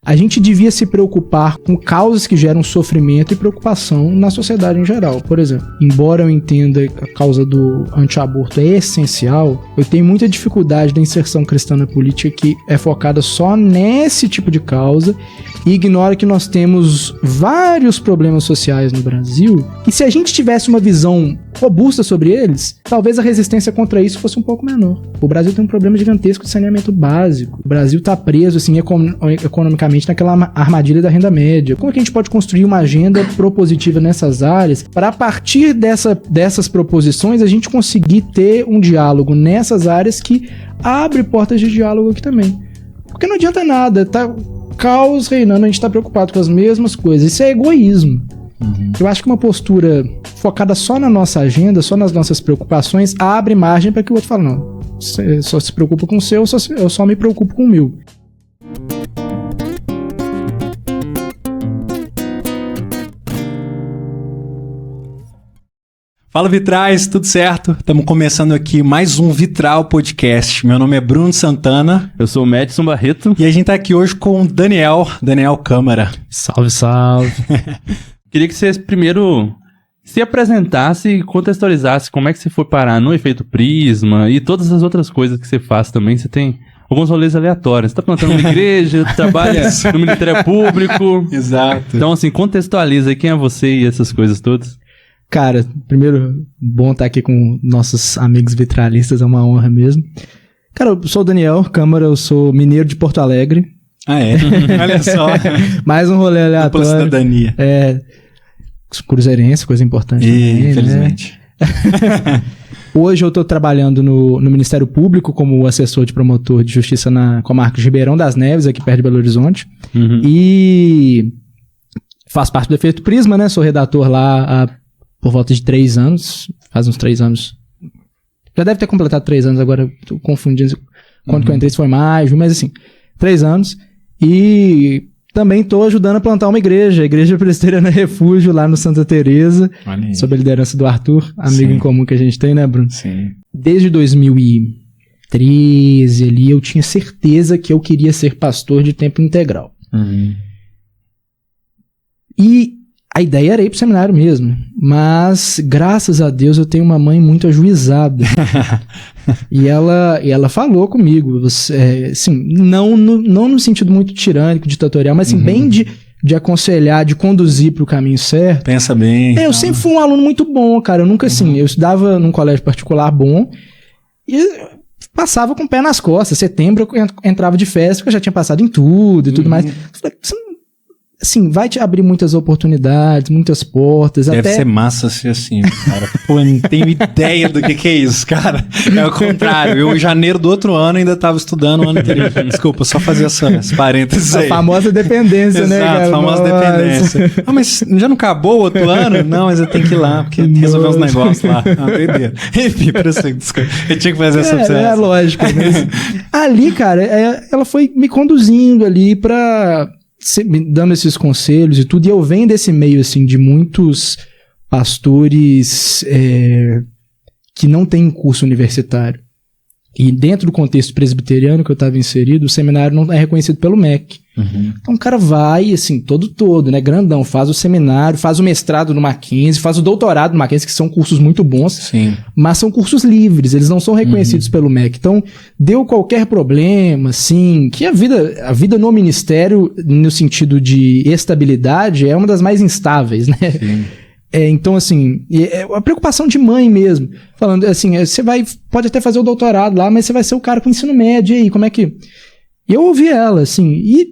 a gente devia se preocupar com causas que geram sofrimento e preocupação na sociedade em geral. Por exemplo, embora eu entenda que a causa do antiaborto é essencial, eu tenho muita dificuldade da inserção cristã na política que é focada só nesse tipo de causa e ignora que nós temos vários problemas sociais no Brasil e se a gente tivesse uma visão robusta sobre eles, talvez a resistência contra isso fosse um pouco menor. O Brasil tem um problema gigantesco de saneamento básico. O Brasil está preso assim, economicamente naquela armadilha da renda média. Como é que a gente pode construir uma agenda propositiva nessas áreas para, a partir dessas proposições, a gente conseguir ter um diálogo nessas áreas que abre portas de diálogo aqui também? Porque não adianta nada, tá caos reinando, a gente tá preocupado com as mesmas coisas. Isso é egoísmo. Eu acho que uma postura focada só na nossa agenda, só nas nossas preocupações, abre margem para que o outro fale, não, você só se preocupa com o seu, eu só me preocupo com o meu. Fala, Vitrais, tudo certo? Estamos começando aqui mais um Vitral Podcast. Meu nome é Bruno Santana. Eu sou o Madison Barreto. E a gente tá aqui hoje com o Daniel Câmara. Salve, salve. Queria que vocês primeiro se apresentasse e contextualizasse como é que você foi parar no Efeito Prisma e todas as outras coisas que você faz também. Você tem alguns rolês aleatórios. Você tá plantando uma igreja, trabalha no Ministério Público. Exato. Então, assim, contextualiza aí quem é você e essas coisas todas. Cara, primeiro, bom estar aqui com nossos amigos vitralistas, é uma honra mesmo. Cara, eu sou o Daniel Câmara, eu sou mineiro de Porto Alegre. Ah, é? Olha só. Mais um rolê aleatório. Dupla cidadania. Cruzeirense, coisa importante também, infelizmente. Né? Hoje eu estou trabalhando no Ministério Público como assessor de promotor de justiça na comarca de Ribeirão das Neves, aqui perto de Belo Horizonte. E faço parte do Efeito Prisma, né? Sou redator lá por volta de 3 anos. Faz uns 3 anos. Já deve ter completado 3 anos, agora estou confundindo. Quando que eu entrei, se foi mais, mas assim, 3 anos. E também estou ajudando a plantar uma igreja, a Igreja Presbiteriana Refúgio, lá no Santa Teresa, sob a liderança do Arthur, amigo em comum que a gente tem, né, Bruno? Sim. Desde 2013 ali, eu tinha certeza que eu queria ser pastor de tempo integral. E a ideia era ir pro seminário mesmo, mas graças a Deus eu tenho uma mãe muito ajuizada. E ela falou comigo, assim, não no sentido muito tirânico, ditatorial, mas assim, bem de aconselhar, de conduzir pro caminho certo. Pensa bem. Eu sempre fui um aluno muito bom, cara. Eu nunca, assim, eu estudava num colégio particular bom e passava com o pé nas costas. Setembro eu entrava de festa, porque eu já tinha passado em tudo e tudo mais. Eu falei, assim, vai te abrir muitas oportunidades, muitas portas. Deve ser massa ser assim, cara. Pô, eu não tenho ideia do que é isso, cara. É o contrário. Eu, em janeiro do outro ano, ainda estava estudando o ano anterior. Desculpa, só fazer essas parênteses aí. A famosa dependência, né, cara? Exato, a famosa dependência. Ah, mas já não acabou o outro ano? Não, mas eu tenho que ir lá, porque resolver uns negócios lá. Doideira. Enfim, desculpa. Eu tinha que fazer essa observação. É lógico. Mas ali, cara, ela foi me conduzindo ali pra... me dando esses conselhos e tudo, e eu venho desse meio, assim, de muitos pastores que não têm curso universitário. E dentro do contexto presbiteriano que eu estava inserido, o seminário não é reconhecido pelo MEC. Então o cara vai, assim, todo, né, grandão, faz o seminário, faz o mestrado no Mackenzie, faz o doutorado no Mackenzie, que são cursos muito bons, sim, mas são cursos livres, eles não são reconhecidos pelo MEC. Então, deu qualquer problema, assim, que a vida no ministério, no sentido de estabilidade, é uma das mais instáveis, né? Sim. Então, assim, é a preocupação de mãe mesmo. Falando, assim, você pode até fazer o doutorado lá, mas você vai ser o cara com ensino médio, e aí, como é que... E eu ouvi ela, assim, e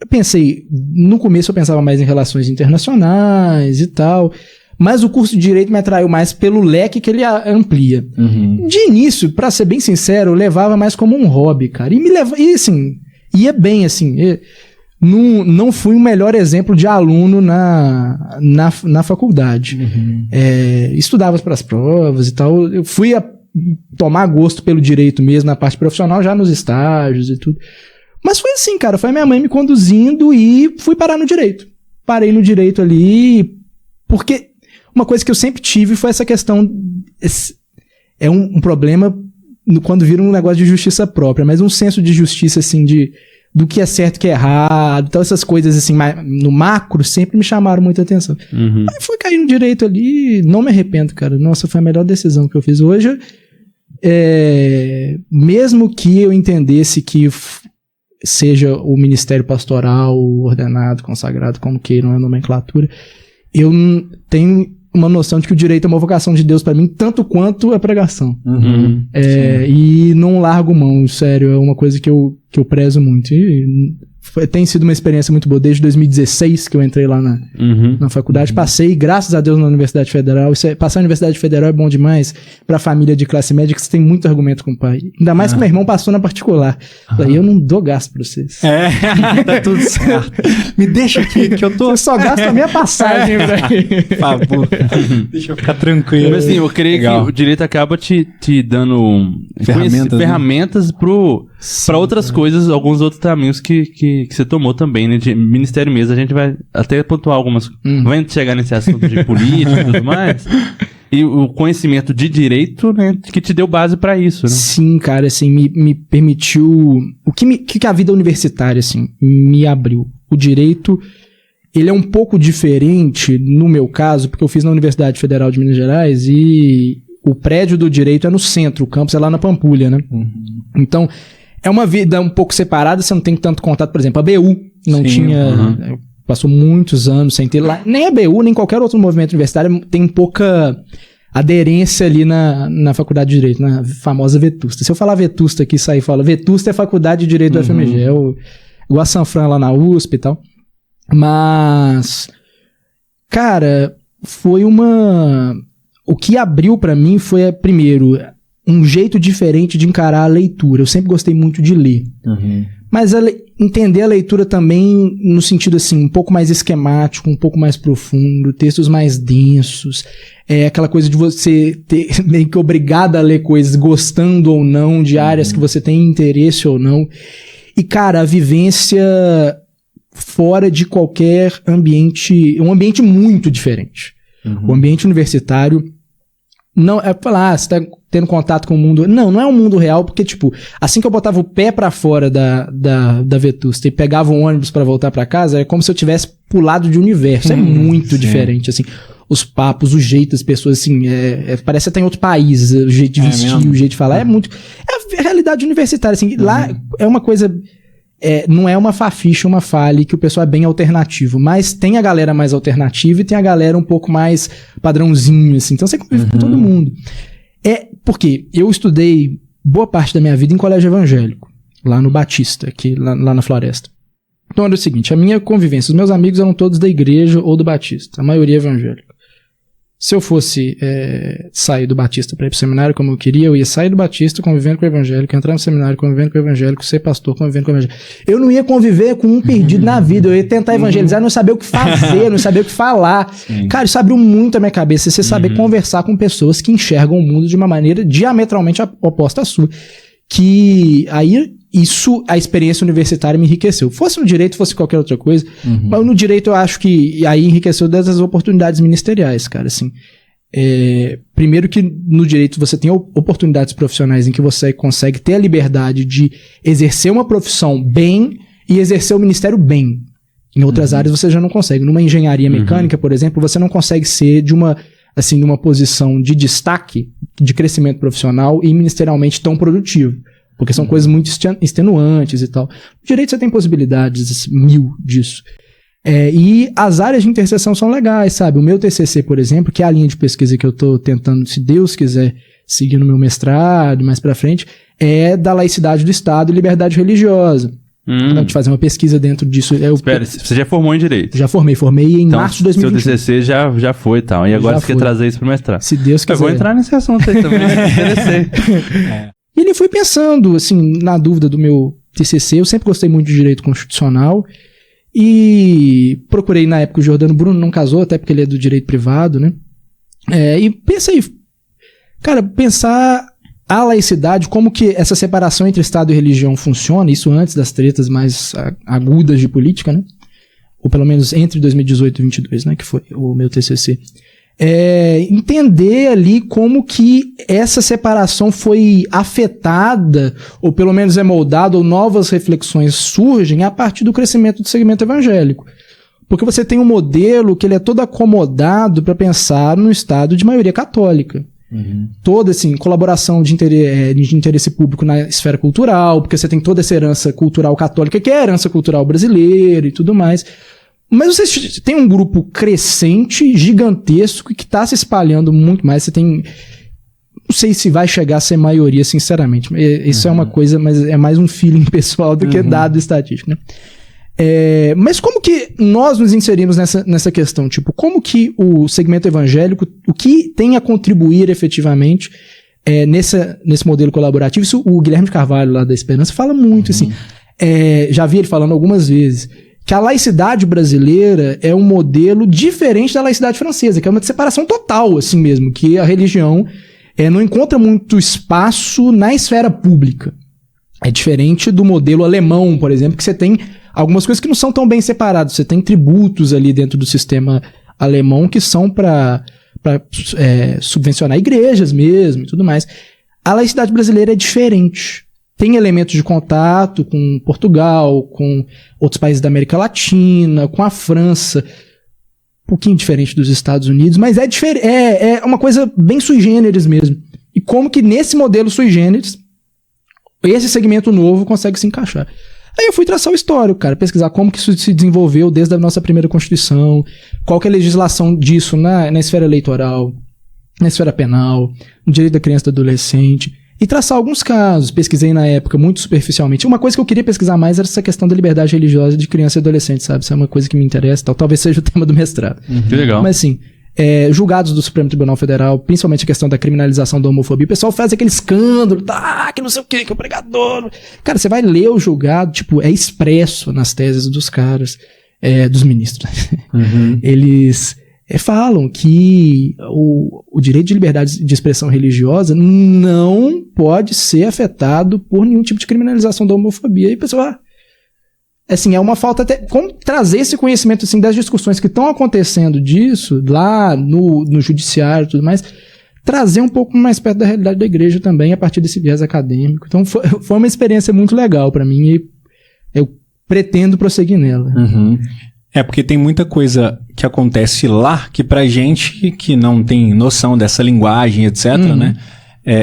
eu pensei... No começo eu pensava mais em relações internacionais e tal, mas o curso de Direito me atraiu mais pelo leque que ele amplia. De início, pra ser bem sincero, eu levava mais como um hobby, cara. E assim, ia bem, assim... Não fui o melhor exemplo de aluno na faculdade. Estudava para as provas e tal. Eu fui a tomar gosto pelo direito mesmo, na parte profissional, já nos estágios e tudo. Mas foi assim, cara. Foi minha mãe me conduzindo e fui parar no direito. Parei no direito ali, porque uma coisa que eu sempre tive foi essa questão... É um problema quando vira um negócio de justiça própria, mas um senso de justiça, assim, de... do que é certo e que é errado. Então essas coisas assim, no macro, sempre me chamaram muita atenção. Aí fui cair no direito ali, não me arrependo, cara. Nossa, foi a melhor decisão que eu fiz. Hoje, mesmo que eu entendesse que seja o ministério pastoral, ordenado, consagrado, como queiram a nomenclatura, eu tenho uma noção de que o direito é uma vocação de Deus pra mim, tanto quanto a pregação. E não largo mão, sério, é uma coisa que eu prezo muito. E tem sido uma experiência muito boa. Desde 2016 que eu entrei lá na faculdade, passei, graças a Deus, na Universidade Federal. Passar na Universidade Federal é bom demais pra família de classe média, que você tem muito argumento com o pai. Ainda mais que meu irmão passou na particular. Aí eu não dou gasto pra vocês. Tá tudo certo. Me deixa aqui, que eu tô... Eu só gasto a minha passagem, velho. Por favor. Deixa eu ficar tranquilo. Mas assim, eu creio que o direito acaba te dando ferramentas pra outras coisas, alguns outros caminhos que você tomou também, né? De ministério mesmo, a gente vai até pontuar algumas... Vai chegar nesse assunto de política e tudo mais. E o conhecimento de direito, né? Que te deu base pra isso, né? Sim, cara, assim, me permitiu... O que a vida universitária, assim, me abriu. O direito, ele é um pouco diferente, no meu caso, porque eu fiz na Universidade Federal de Minas Gerais e o prédio do direito é no centro, o campus é lá na Pampulha, né? Então... É uma vida um pouco separada, você não tem tanto contato, por exemplo, a BU não tinha... Passou muitos anos sem ter lá. Nem a BU, nem qualquer outro movimento universitário tem pouca aderência ali na Faculdade de Direito, na famosa Vetusta. Se eu falar Vetusta aqui, sair e fala Vetusta é Faculdade de Direito do FMG, é igual a Sanfran lá na USP e tal. Mas, cara, foi o que abriu pra mim foi, primeiro... um jeito diferente de encarar a leitura. Eu sempre gostei muito de ler. Mas entender a leitura também no sentido assim, um pouco mais esquemático, um pouco mais profundo, textos mais densos. Aquela coisa de você ter meio que obrigado a ler coisas, gostando ou não, de áreas que você tem interesse ou não. E, cara, a vivência fora de qualquer ambiente, um ambiente muito diferente. O ambiente universitário não é falar, você tá tendo contato com o mundo. Não é um mundo real, porque, tipo, assim que eu botava o pé pra fora da Vetusta e pegava um ônibus pra voltar pra casa, é como se eu tivesse pulado de universo. É muito diferente, assim. Os papos, o jeito das pessoas, assim, parece até em outro país, o jeito de vestir, o jeito de falar. É a realidade universitária, assim. Lá é uma coisa... não é uma faficha, uma fale que o pessoal é bem alternativo, mas tem a galera mais alternativa e tem a galera um pouco mais padrãozinho, assim, então você convive com todo mundo. Porque eu estudei boa parte da minha vida em colégio evangélico, lá no Batista, aqui, lá na Floresta. Então era o seguinte, a minha convivência, os meus amigos eram todos da igreja ou do Batista, a maioria evangélica. Se eu fosse sair do Batista para ir pro seminário como eu queria, eu ia sair do Batista convivendo com o evangélico, entrar no seminário convivendo com o evangélico, ser pastor convivendo com o evangélico. Eu não ia conviver com um perdido na vida, eu ia tentar evangelizar, não saber o que fazer, não saber o que falar. Cara, isso abriu muito a minha cabeça, você saber conversar com pessoas que enxergam o mundo de uma maneira diametralmente oposta à sua. Que aí... Isso, a experiência universitária me enriqueceu. Fosse no direito, fosse qualquer outra coisa. Mas no direito eu acho que aí enriqueceu dessas oportunidades ministeriais, cara, assim. Primeiro que no direito você tem oportunidades profissionais em que você consegue ter a liberdade de exercer uma profissão bem e exercer o ministério bem. Em outras áreas você já não consegue. Numa engenharia mecânica, por exemplo, você não consegue ser de uma posição de destaque, de crescimento profissional e ministerialmente tão produtivo. Porque são coisas muito extenuantes e tal. No direito você tem possibilidades, 1000 disso. E as áreas de interseção são legais, sabe? O meu TCC, por exemplo, que é a linha de pesquisa que eu tô tentando, se Deus quiser, seguir no meu mestrado, mais pra frente, é da laicidade do Estado e liberdade religiosa. De fazer uma pesquisa dentro disso. Espera, você já formou em direito? Já formei em março de 2021. Seu TCC já foi e tal. E agora você quer trazer isso pro mestrado. Se Deus quiser. Eu vou entrar nesse assunto aí também, me interessei. E ele foi pensando, assim, na dúvida do meu TCC, eu sempre gostei muito de direito constitucional e procurei na época o Jordano Bruno, não casou, até porque ele é do direito privado, né? E pensei, cara, pensar a laicidade, como que essa separação entre Estado e religião funciona, isso antes das tretas mais agudas de política, né? Ou pelo menos entre 2018 e 2022, né, que foi o meu TCC. entender ali como que essa separação foi afetada, ou pelo menos é moldada, ou novas reflexões surgem a partir do crescimento do segmento evangélico. Porque você tem um modelo que ele é todo acomodado para pensar no Estado de maioria católica. Toda, assim, colaboração de interesse público na esfera cultural, porque você tem toda essa herança cultural católica, que é a herança cultural brasileira e tudo mais. Mas você tem um grupo crescente, gigantesco, que está se espalhando muito mais. Você tem... Não sei se vai chegar a ser maioria, sinceramente. Isso é uma coisa, mas é mais um feeling pessoal do que dado estatístico, né? Mas como que nós nos inserimos nessa questão? Tipo, como que o segmento evangélico, o que tem a contribuir efetivamente nesse modelo colaborativo? Isso o Guilherme de Carvalho, lá da Esperança, fala muito, assim. Já vi ele falando algumas vezes que a laicidade brasileira é um modelo diferente da laicidade francesa, que é uma separação total, assim mesmo, que a religião não encontra muito espaço na esfera pública. É diferente do modelo alemão, por exemplo, que você tem algumas coisas que não são tão bem separadas. Você tem tributos ali dentro do sistema alemão que são para subvencionar igrejas mesmo e tudo mais. A laicidade brasileira é diferente. Tem elementos de contato com Portugal, com outros países da América Latina, com a França, um pouquinho diferente dos Estados Unidos, mas é uma coisa bem sui generis mesmo. E como que nesse modelo sui generis, esse segmento novo consegue se encaixar. Aí eu fui traçar o histórico, cara, pesquisar como que isso se desenvolveu desde a nossa primeira Constituição, qual que é a legislação disso na esfera eleitoral, na esfera penal, no direito da criança e do adolescente, e traçar alguns casos. Pesquisei na época muito superficialmente. Uma coisa que eu queria pesquisar mais era essa questão da liberdade religiosa de criança e adolescente, sabe? Isso é uma coisa que me interessa e tal. Talvez seja o tema do mestrado. Que legal. Mas assim, julgados do Supremo Tribunal Federal, principalmente a questão da criminalização da homofobia, o pessoal faz aquele escândalo, que não sei o que o pregador... Cara, você vai ler o julgado, tipo, é expresso nas teses dos caras, dos ministros. Eles falam que o direito de liberdade de expressão religiosa não pode ser afetado por nenhum tipo de criminalização da homofobia. E o pessoal, assim, é uma falta até... Como trazer esse conhecimento, assim, das discussões que estão acontecendo disso, lá no judiciário e tudo mais, trazer um pouco mais perto da realidade da igreja também, a partir desse viés acadêmico. Então, foi uma experiência muito legal para mim e eu pretendo prosseguir nela. Porque tem muita coisa que acontece lá que pra gente que não tem noção dessa linguagem, etc, né?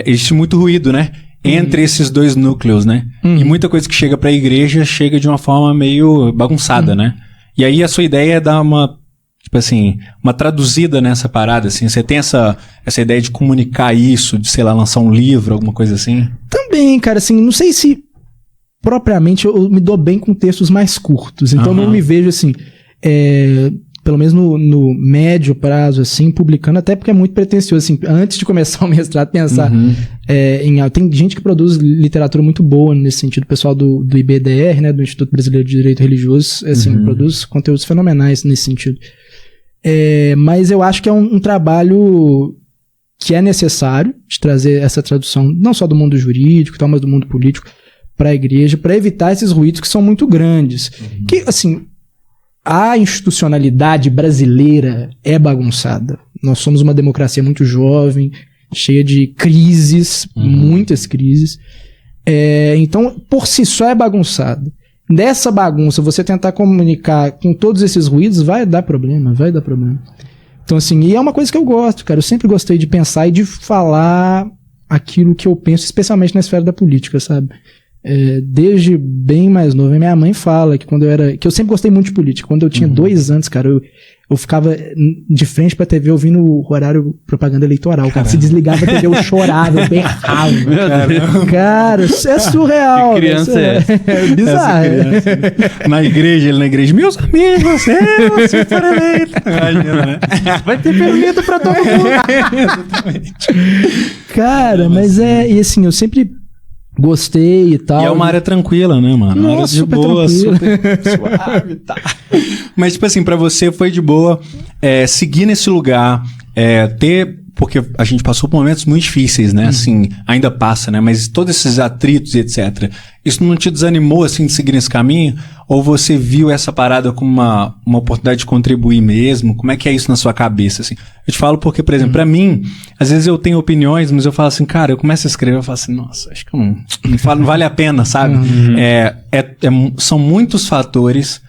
Existe muito ruído, né? Entre esses dois núcleos, né? E muita coisa que chega pra igreja chega de uma forma meio bagunçada, né? E aí a sua ideia é dar uma, tipo assim, uma traduzida nessa parada, assim. Você tem essa ideia de comunicar isso, de, sei lá, lançar um livro, alguma coisa assim? Também, cara, assim, não sei se propriamente eu me dou bem com textos mais curtos. Então não me vejo, assim, pelo menos no médio prazo, assim, publicando, até porque é muito pretensioso, assim, antes de começar o mestrado, pensar tem gente que produz literatura muito boa nesse sentido, o pessoal do IBDR, né, do Instituto Brasileiro de Direito Religioso, assim, produz conteúdos fenomenais nesse sentido. Mas eu acho que é um trabalho que é necessário de trazer essa tradução, não só do mundo jurídico, mas do mundo político, para a igreja, para evitar esses ruídos que são muito grandes. Que, assim, a institucionalidade brasileira é bagunçada. Nós somos uma democracia muito jovem, cheia de crises, muitas crises. Então, por si só é bagunçada. Dessa bagunça, você tentar comunicar com todos esses ruídos, vai dar problema. Então, assim, e é uma coisa que eu gosto, cara. Eu sempre gostei de pensar e de falar aquilo que eu penso, especialmente na esfera da política, sabe? Desde bem mais novo, minha mãe fala que que eu sempre gostei muito de política. Quando eu tinha 2 anos, cara, eu ficava de frente pra TV ouvindo o horário propaganda eleitoral, cara. Se desligava a TV, eu chorava, eu berrava. Cara, isso é surreal. Que criança é bizarro. Na igreja, meus amigos, você for eleito. Imagina, né? Vai ter permito pra todo mundo. Exatamente. Cara, mas e assim, eu sempre gostei e tal. E é uma área tranquila, né, mano? Uma área de boa, super suave, tá. Mas, tipo assim, pra você foi de boa seguir nesse lugar, ter porque a gente passou por momentos muito difíceis, né? Assim, ainda passa, né? Mas todos esses atritos e etc. Isso não te desanimou, assim, de seguir nesse caminho? Ou você viu essa parada como uma oportunidade de contribuir mesmo? Como é que é isso na sua cabeça, assim? Eu te falo porque, por exemplo, pra mim, às vezes eu tenho opiniões, mas eu falo assim, cara, eu começo a escrever, eu falo assim, nossa, acho que eu não vale a pena, sabe? São muitos fatores.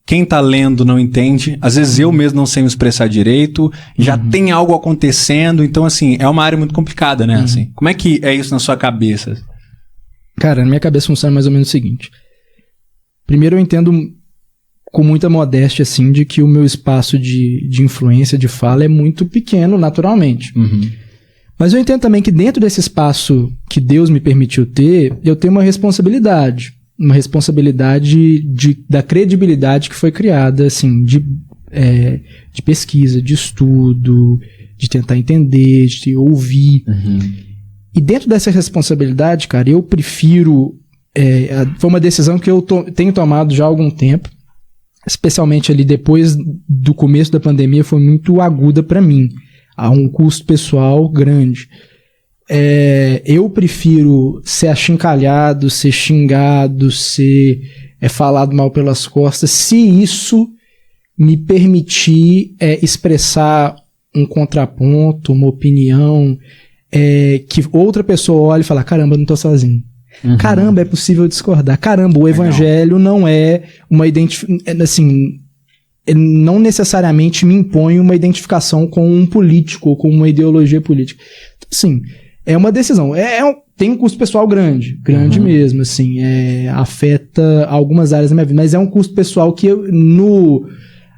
Quem tá lendo não entende. Às vezes eu mesmo não sei me expressar direito. Já tem algo acontecendo. Então, assim, é uma área muito complicada, né? Assim, como é que é isso na sua cabeça? Cara, na minha cabeça funciona mais ou menos o seguinte. Primeiro, eu entendo com muita modéstia, assim, de que o meu espaço de influência, de fala, é muito pequeno, naturalmente. Mas eu entendo também que dentro desse espaço que Deus me permitiu ter, eu tenho uma responsabilidade. Uma responsabilidade da credibilidade que foi criada, assim, de pesquisa, de estudo, de tentar entender, de ouvir. E dentro dessa responsabilidade, cara, eu prefiro... foi uma decisão que eu tenho tomado já há algum tempo, especialmente ali depois do começo da pandemia, foi muito aguda para mim. Há um custo pessoal grande. Eu prefiro ser achincalhado, ser xingado, ser falado mal pelas costas, se isso me permitir expressar um contraponto, uma opinião, que outra pessoa olhe e fala, caramba, eu não tô sozinho. Caramba, é possível discordar. Caramba, o evangelho não é uma assim, não necessariamente me impõe uma identificação com um político ou com uma ideologia política. Então, assim, é uma decisão. Tem um custo pessoal grande mesmo, assim, afeta algumas áreas da minha vida, mas é um custo pessoal que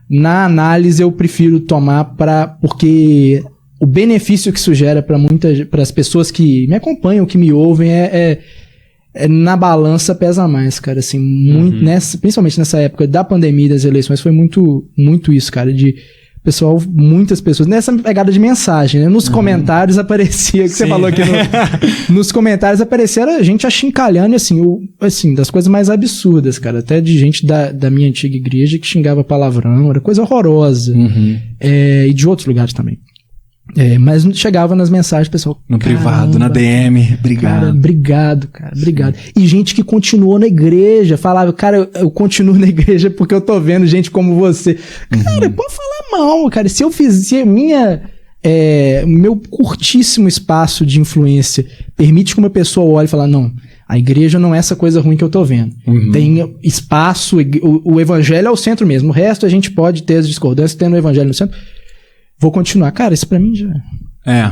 na análise eu prefiro tomar porque o benefício que isso gera para as pessoas que me acompanham, que me ouvem, na balança pesa mais, cara, assim, muito, principalmente nessa época da pandemia e das eleições, foi muito, muito isso, cara, muitas pessoas, nessa pegada de mensagem, né? Nos comentários aparecia, que você falou aqui, nos comentários aparecia a gente achincalhando, assim, das coisas mais absurdas, cara, até de gente da minha antiga igreja que xingava palavrão, era coisa horrorosa, e de outros lugares também. Mas chegava nas mensagens, pessoal. No privado, na DM. Obrigado. Cara, obrigado. E gente que continuou na igreja, falava, cara, eu continuo na igreja porque eu tô vendo gente como você. Cara, pode falar mal, cara. Se meu curtíssimo espaço de influência permite que uma pessoa olhe e fale, não, a igreja não é essa coisa ruim que eu tô vendo. Tem espaço, o evangelho é o centro mesmo. O resto a gente pode ter as discordâncias, tendo o evangelho no centro. Vou continuar. Cara, isso pra mim já...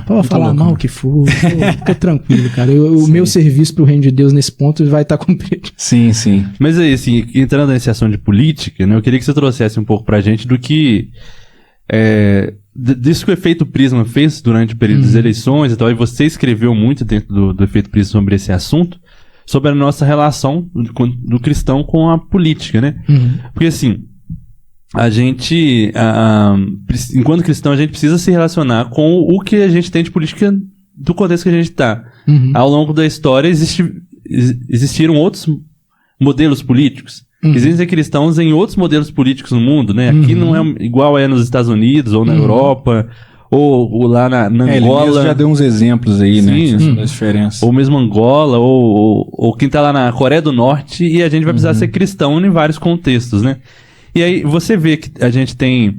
Pode falar louco, mal o que for. Tô tranquilo, cara. O meu serviço pro reino de Deus nesse ponto vai estar cumprido. Sim. Mas aí, assim, entrando nesse assunto de política, né, eu queria que você trouxesse um pouco pra gente do que... disso que o Efeito Prisma fez durante o período das eleições e tal, e você escreveu muito dentro do Efeito Prisma sobre esse assunto, sobre a nossa relação do cristão com a política, né? Porque, assim... A gente, enquanto cristão, a gente precisa se relacionar com o que a gente tem de política do contexto que a gente está. Ao longo da história, existiram outros modelos políticos. Existem cristãos em outros modelos políticos no mundo, né? Aqui não é igual é nos Estados Unidos ou na Europa, ou lá na Angola. Ele já deu uns exemplos aí, né? Das diferenças. Ou mesmo Angola, ou quem está lá na Coreia do Norte, e a gente vai precisar ser cristão em vários contextos, né? E aí você vê que a gente tem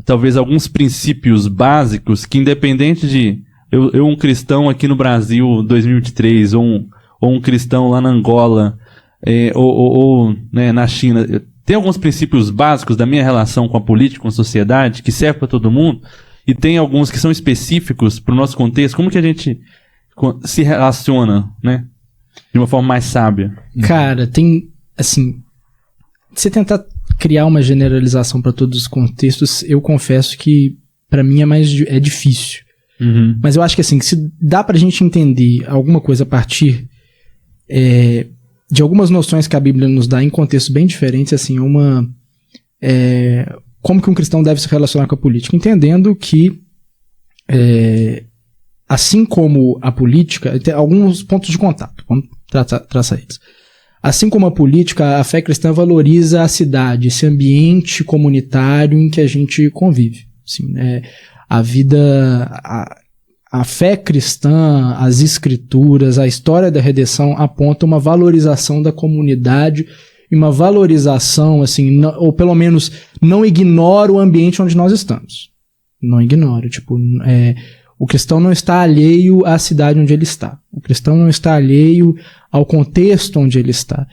talvez alguns princípios básicos que, independente de eu um cristão aqui no Brasil 2023 ou um cristão lá na Angola ou né, na China, tem alguns princípios básicos da minha relação com a política, com a sociedade, que serve para todo mundo, e tem alguns que são específicos para o nosso contexto. Como que a gente se relaciona, né, de uma forma mais sábia? Cara, tem, assim, você tentar criar uma generalização para todos os contextos, eu confesso que para mim é difícil. Mas eu acho que assim, se dá pra gente entender alguma coisa a partir de algumas noções que a Bíblia nos dá em contextos bem diferentes, assim, como que um cristão deve se relacionar com a política, entendendo que assim como a política, tem alguns pontos de contato, vamos traçar eles. Assim como a política, a fé cristã valoriza a cidade, esse ambiente comunitário em que a gente convive. Assim, a vida a fé cristã, as escrituras, a história da redenção apontam uma valorização da comunidade e uma valorização, assim, ou pelo menos não ignora o ambiente onde nós estamos. Não ignora, o cristão não está alheio à cidade onde ele está. O cristão não está alheio ao contexto onde ele está.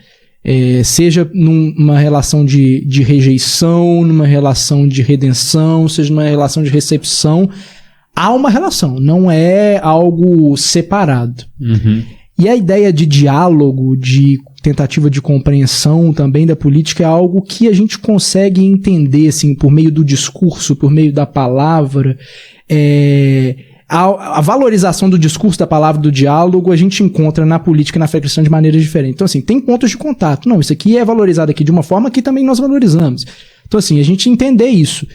Seja numa relação de rejeição, numa relação de redenção, seja numa relação de recepção, há uma relação, não é algo separado. Uhum. E a ideia de diálogo, de tentativa de compreensão também da política é algo que a gente consegue entender, assim, por meio do discurso, por meio da palavra. A valorização do discurso, da palavra, do diálogo, a gente encontra na política e na fé cristã de maneiras diferentes. Então, assim, tem pontos de contato. Não, isso aqui é valorizado aqui de uma forma que também nós valorizamos. Então, assim, a gente entender isso.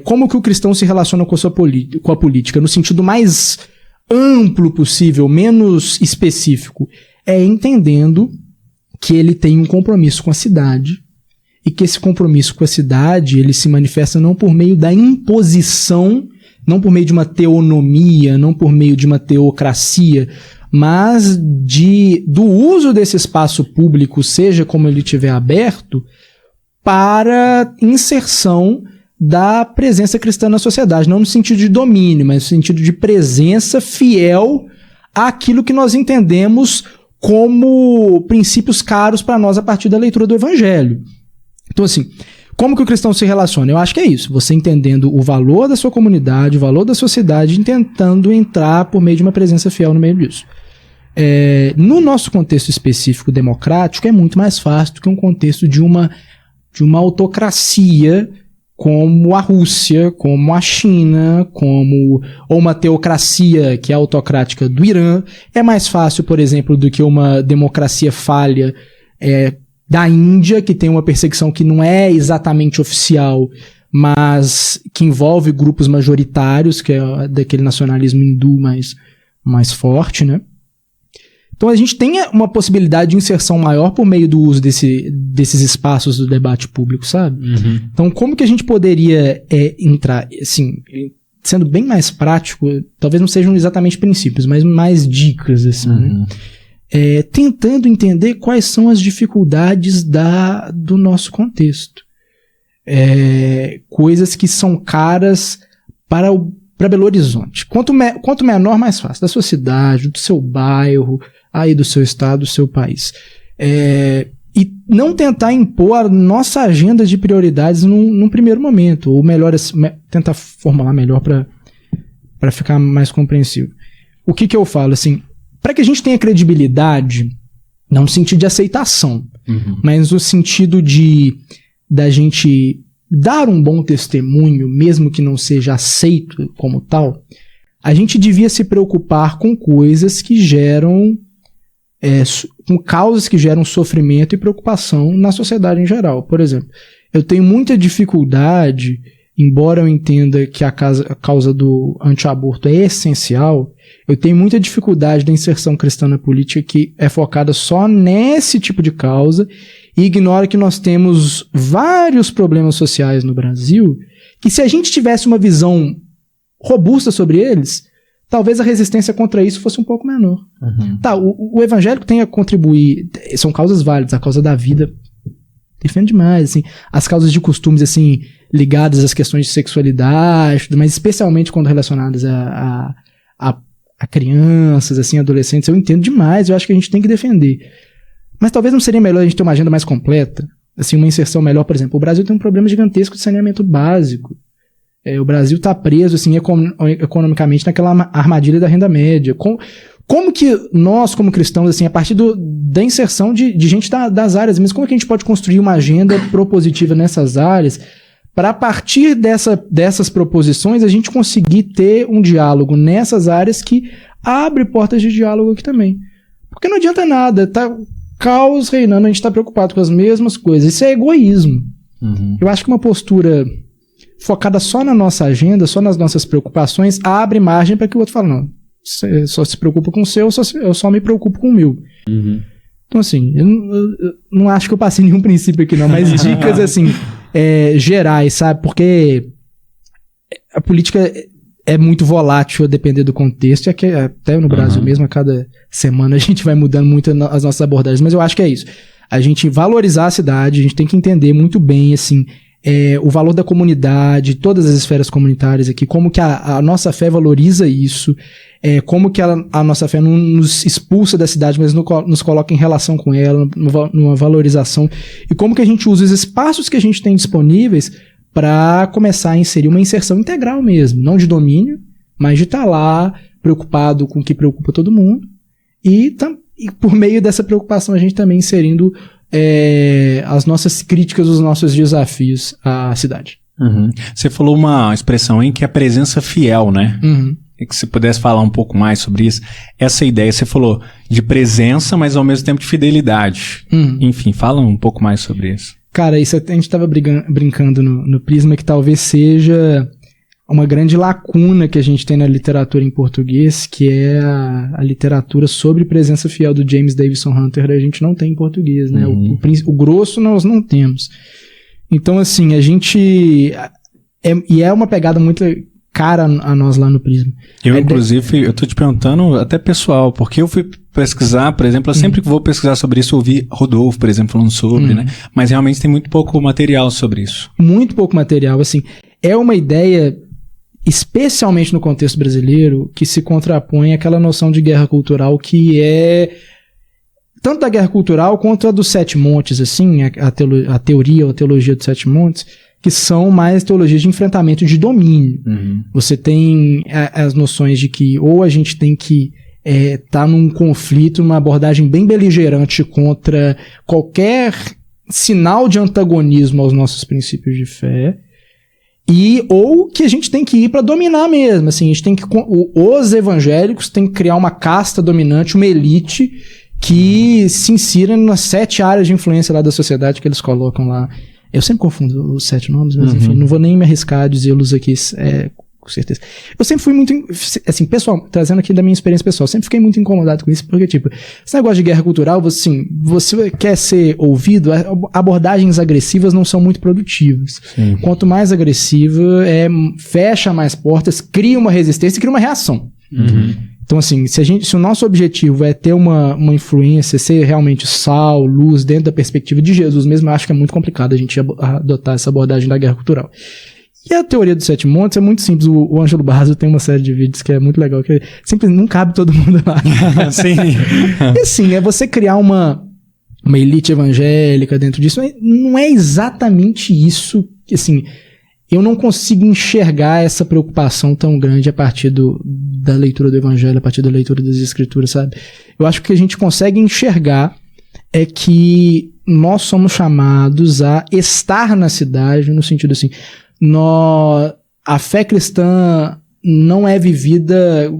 Como que o cristão se relaciona com a política, no sentido mais amplo possível, menos específico, entendendo que ele tem um compromisso com a cidade e que esse compromisso com a cidade ele se manifesta não por meio da imposição, não por meio de uma teonomia, não por meio de uma teocracia, mas do uso desse espaço público, seja como ele estiver aberto, para inserção da presença cristã na sociedade, não no sentido de domínio, mas no sentido de presença fiel àquilo que nós entendemos como princípios caros para nós a partir da leitura do Evangelho. Então, assim, como que o cristão se relaciona? Eu acho que é isso, você entendendo o valor da sua comunidade, o valor da sociedade, e tentando entrar por meio de uma presença fiel no meio disso. No nosso contexto específico democrático, é muito mais fácil do que um contexto de uma autocracia como a Rússia, como a China, ou uma teocracia que é autocrática do Irã. É mais fácil, por exemplo, do que uma democracia falha da Índia, que tem uma perseguição que não é exatamente oficial, mas que envolve grupos majoritários, que é daquele nacionalismo hindu mais forte, né? Então a gente tem uma possibilidade de inserção maior por meio do uso desses espaços do debate público, sabe? Uhum. Então como que a gente poderia entrar, assim, sendo bem mais prático, talvez não sejam exatamente princípios, mas mais dicas, assim, né? Tentando entender quais são as dificuldades do nosso contexto. Coisas que são caras para Belo Horizonte. Quanto menor, mais fácil. Da sua cidade, do seu bairro, aí do seu estado, do seu país. E não tentar impor a nossa agenda de prioridades num primeiro momento. Ou melhor, tentar formular melhor para ficar mais compreensível. O que eu falo? Assim, para que a gente tenha credibilidade, não no sentido de aceitação, mas no sentido da gente dar um bom testemunho, mesmo que não seja aceito como tal, a gente devia se preocupar com coisas que geram, com causas que geram sofrimento e preocupação na sociedade em geral. Por exemplo, eu tenho muita dificuldade, embora eu entenda que a causa do antiaborto é essencial, eu tenho muita dificuldade da inserção cristã na política que é focada só nesse tipo de causa e ignora que nós temos vários problemas sociais no Brasil que, se a gente tivesse uma visão robusta sobre eles, talvez a resistência contra isso fosse um pouco menor. Tá, o evangélico tem a contribuir, são causas válidas, a causa da vida defende demais, assim, as causas de costumes, assim, ligadas às questões de sexualidade, mas especialmente quando relacionadas a crianças, assim, adolescentes, eu entendo demais, eu acho que a gente tem que defender. Mas talvez não seria melhor a gente ter uma agenda mais completa, assim, uma inserção melhor, por exemplo, o Brasil tem um problema gigantesco de saneamento básico. O Brasil está preso, assim, economicamente naquela armadilha da renda média. Como que nós, como cristãos, assim, a partir da inserção de gente das áreas, mas como que a gente pode construir uma agenda propositiva nessas áreas para, a partir dessas proposições, a gente conseguir ter um diálogo nessas áreas que abre portas de diálogo aqui também. Porque não adianta nada, tá caos reinando, a gente está preocupado com as mesmas coisas. Isso é egoísmo. Eu acho que uma postura focada só na nossa agenda, só nas nossas preocupações, abre margem para que o outro fale, não, você só se preocupa com o seu, eu só me preocupo com o meu. Então, assim, eu não acho que eu passei nenhum princípio aqui, não, mas dicas, assim, gerais, sabe? Porque a política é muito volátil a depender do contexto, e até no Brasil mesmo, a cada semana a gente vai mudando muito as nossas abordagens, mas eu acho que é isso. A gente valorizar a cidade, a gente tem que entender muito bem, assim, o valor da comunidade, todas as esferas comunitárias aqui, como que a nossa fé valoriza isso, como que a nossa fé não nos expulsa da cidade, mas nos coloca em relação com ela, numa valorização, e como que a gente usa os espaços que a gente tem disponíveis para começar a inserir uma inserção integral mesmo, não de domínio, mas de estar lá preocupado com o que preocupa todo mundo, e por meio dessa preocupação a gente também inserindo as nossas críticas, os nossos desafios à cidade. Você falou uma expressão em que é a presença fiel, né? E que você pudesse falar um pouco mais sobre isso. Essa ideia, você falou de presença, mas ao mesmo tempo de fidelidade. Enfim, fala um pouco mais sobre isso. Cara, isso a gente estava brincando no Prisma, que talvez seja uma grande lacuna que a gente tem na literatura em português, que é a literatura sobre presença fiel do James Davison Hunter, a gente não tem em português, né? O grosso nós não temos. Então, assim, a gente... é uma pegada muito cara a nós lá no Prisma. Inclusive, eu tô te perguntando até pessoal, porque eu fui pesquisar, por exemplo, eu sempre que vou pesquisar sobre isso, eu ouvi Rodolfo, por exemplo, falando sobre, né? Mas realmente tem muito pouco material sobre isso. Muito pouco material, assim. É uma ideia, especialmente no contexto brasileiro, que se contrapõe àquela noção de guerra cultural que é tanto da guerra cultural quanto a dos Sete Montes, assim, a teoria ou a teologia dos Sete Montes, que são mais teologias de enfrentamento de domínio. Você tem as noções de que ou a gente tem que tá num conflito, uma abordagem bem beligerante contra qualquer sinal de antagonismo aos nossos princípios de fé, ou que a gente tem que ir para dominar mesmo. Assim, a gente tem que, os evangélicos têm que criar uma casta dominante, uma elite que se insira nas 7 áreas de influência lá da sociedade que eles colocam lá. Eu sempre confundo os 7 nomes, mas enfim, não vou nem me arriscar a dizê-los aqui com certeza. Eu sempre fui muito, assim, pessoal, trazendo aqui da minha experiência pessoal, sempre fiquei muito incomodado com isso, porque, tipo, esse negócio de guerra cultural, você quer ser ouvido, abordagens agressivas não são muito produtivas. Sim. Quanto mais agressiva, fecha mais portas, cria uma resistência e cria uma reação. Então, assim, se o nosso objetivo é ter uma influência, ser realmente sal, luz, dentro da perspectiva de Jesus mesmo, eu acho que é muito complicado a gente adotar essa abordagem da guerra cultural. E a teoria dos 7 montes é muito simples. O Ângelo Barzo tem uma série de vídeos que é muito legal, que sempre não cabe todo mundo lá. Sim. E assim, é você criar uma elite evangélica dentro disso. Não é exatamente isso, assim... Eu não consigo enxergar essa preocupação tão grande a partir da leitura do Evangelho, a partir da leitura das Escrituras, sabe? Eu acho que o que a gente consegue enxergar é que nós somos chamados a estar na cidade, no sentido assim, a fé cristã não é vivida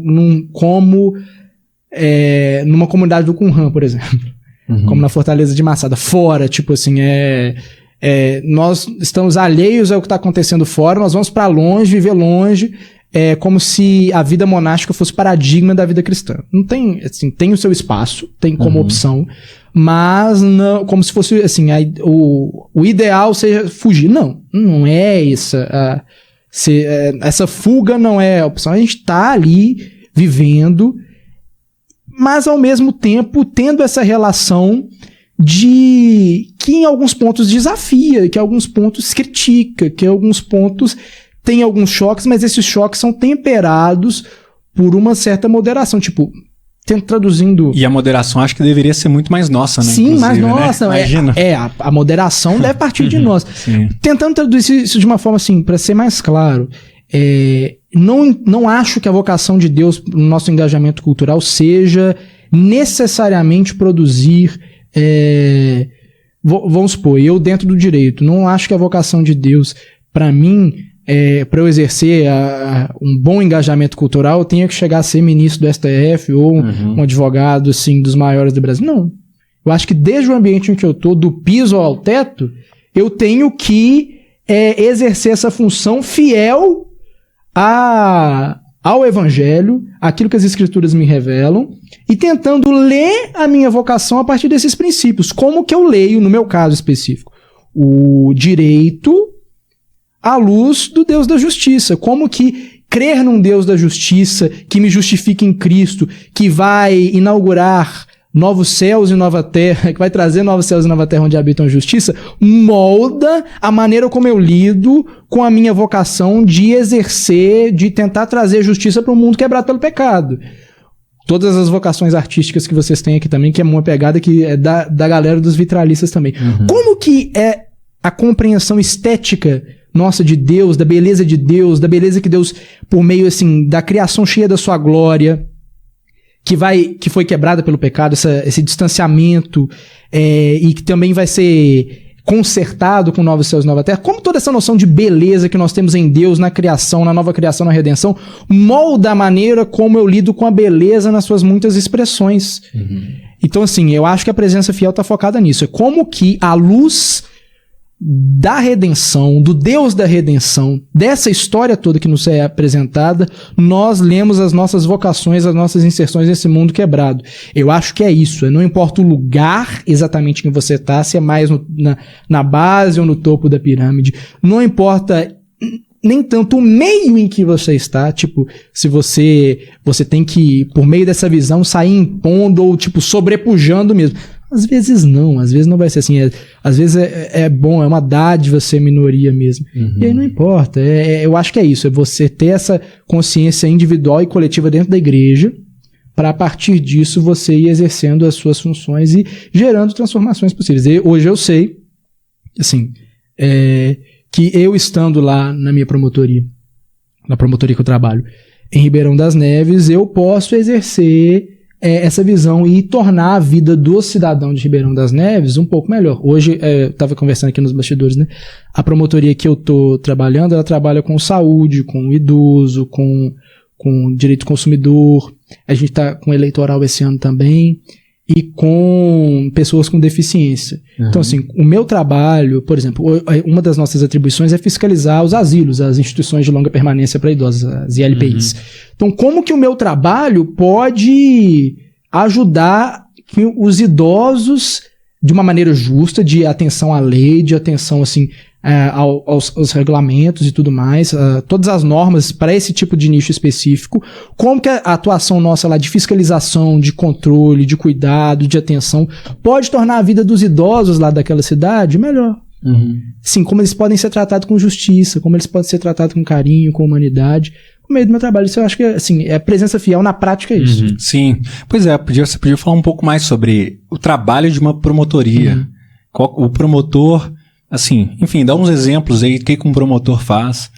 como numa comunidade do Qumran, por exemplo. Como na Fortaleza de Massada, fora, tipo assim, nós estamos alheios ao que está acontecendo fora, nós vamos para longe, viver longe, como se a vida monástica fosse paradigma da vida cristã. Não tem, assim, tem o seu espaço, tem como opção, mas não, como se fosse, assim, o ideal seja fugir. Não é isso. Essa fuga não é a opção. A gente está ali vivendo, mas ao mesmo tempo tendo essa relação que em alguns pontos desafia, que em alguns pontos critica, que em alguns pontos tem alguns choques, mas esses choques são temperados por uma certa moderação, tipo, traduzindo... E a moderação acho que deveria ser muito mais nossa, né? Sim, mais nossa. Né? Imagina. A moderação deve partir de nós. Sim. Tentando traduzir isso de uma forma assim, para ser mais claro, não acho que a vocação de Deus no nosso engajamento cultural seja necessariamente produzir... vamos supor, eu dentro do direito, não acho que a vocação de Deus, para mim, para eu exercer um bom engajamento cultural, eu tenha que chegar a ser ministro do STF ou um advogado assim, dos maiores do Brasil. Não. Eu acho que desde o ambiente em que eu estou, do piso ao teto, eu tenho que exercer essa função fiel ao Evangelho, aquilo que as Escrituras me revelam, e tentando ler a minha vocação a partir desses princípios. Como que eu leio, no meu caso específico, o direito à luz do Deus da justiça? Como que crer num Deus da justiça, que me justifique em Cristo, que vai inaugurar novos céus e nova terra, que vai trazer novos céus e nova terra onde habitam a justiça, molda a maneira como eu lido com a minha vocação de exercer, de tentar trazer justiça para um mundo quebrado pelo pecado. Todas as vocações artísticas que vocês têm aqui também, que é uma pegada que é da galera dos vitralistas também. Como que é a compreensão estética nossa de Deus, da beleza que Deus, por meio assim, da criação cheia da sua glória, que foi quebrada pelo pecado, esse distanciamento, e que também vai ser consertado com novos céus e nova terra, como toda essa noção de beleza que nós temos em Deus, na criação, na nova criação, na redenção, molda a maneira como eu lido com a beleza nas suas muitas expressões. Então, assim, eu acho que a presença fiel está focada nisso. É como que a luz da redenção, do Deus da redenção, dessa história toda que nos é apresentada, nós lemos as nossas vocações, as nossas inserções nesse mundo quebrado. Eu acho que é isso. Não importa o lugar exatamente em que você está, se é mais na base ou no topo da pirâmide. Não importa nem tanto o meio em que você está, tipo, se você tem que, por meio dessa visão, sair impondo ou, tipo, sobrepujando mesmo. Às vezes não vai ser assim. Às vezes é bom, é uma dádiva ser minoria mesmo. E aí não importa. Eu acho que é isso. É você ter essa consciência individual e coletiva dentro da igreja, para a partir disso você ir exercendo as suas funções e gerando transformações possíveis. E hoje eu sei, assim, que eu estando lá na minha promotoria, na promotoria que eu trabalho, em Ribeirão das Neves, eu posso exercer essa visão e tornar a vida do cidadão de Ribeirão das Neves um pouco melhor. Hoje, eu estava conversando aqui nos bastidores, né? A promotoria que eu estou trabalhando, ela trabalha com saúde, com idoso, com direito do consumidor. A gente está com eleitoral esse ano também. E com pessoas com deficiência. Então, assim, o meu trabalho, por exemplo, uma das nossas atribuições é fiscalizar os asilos, as instituições de longa permanência para idosos, as ILPIs. Então, como que o meu trabalho pode ajudar que os idosos, de uma maneira justa, de atenção à lei, de atenção, assim, aos regulamentos e tudo mais, todas as normas para esse tipo de nicho específico, como que a atuação nossa lá de fiscalização, de controle, de cuidado, de atenção, pode tornar a vida dos idosos lá daquela cidade melhor. Sim, como eles podem ser tratados com justiça, como eles podem ser tratados com carinho, com humanidade. No meio do meu trabalho, isso eu acho que assim, presença fiel na prática é isso. Sim, pois você podia falar um pouco mais sobre o trabalho de uma promotoria. O promotor, assim, enfim, dá uns exemplos aí do que um promotor faz.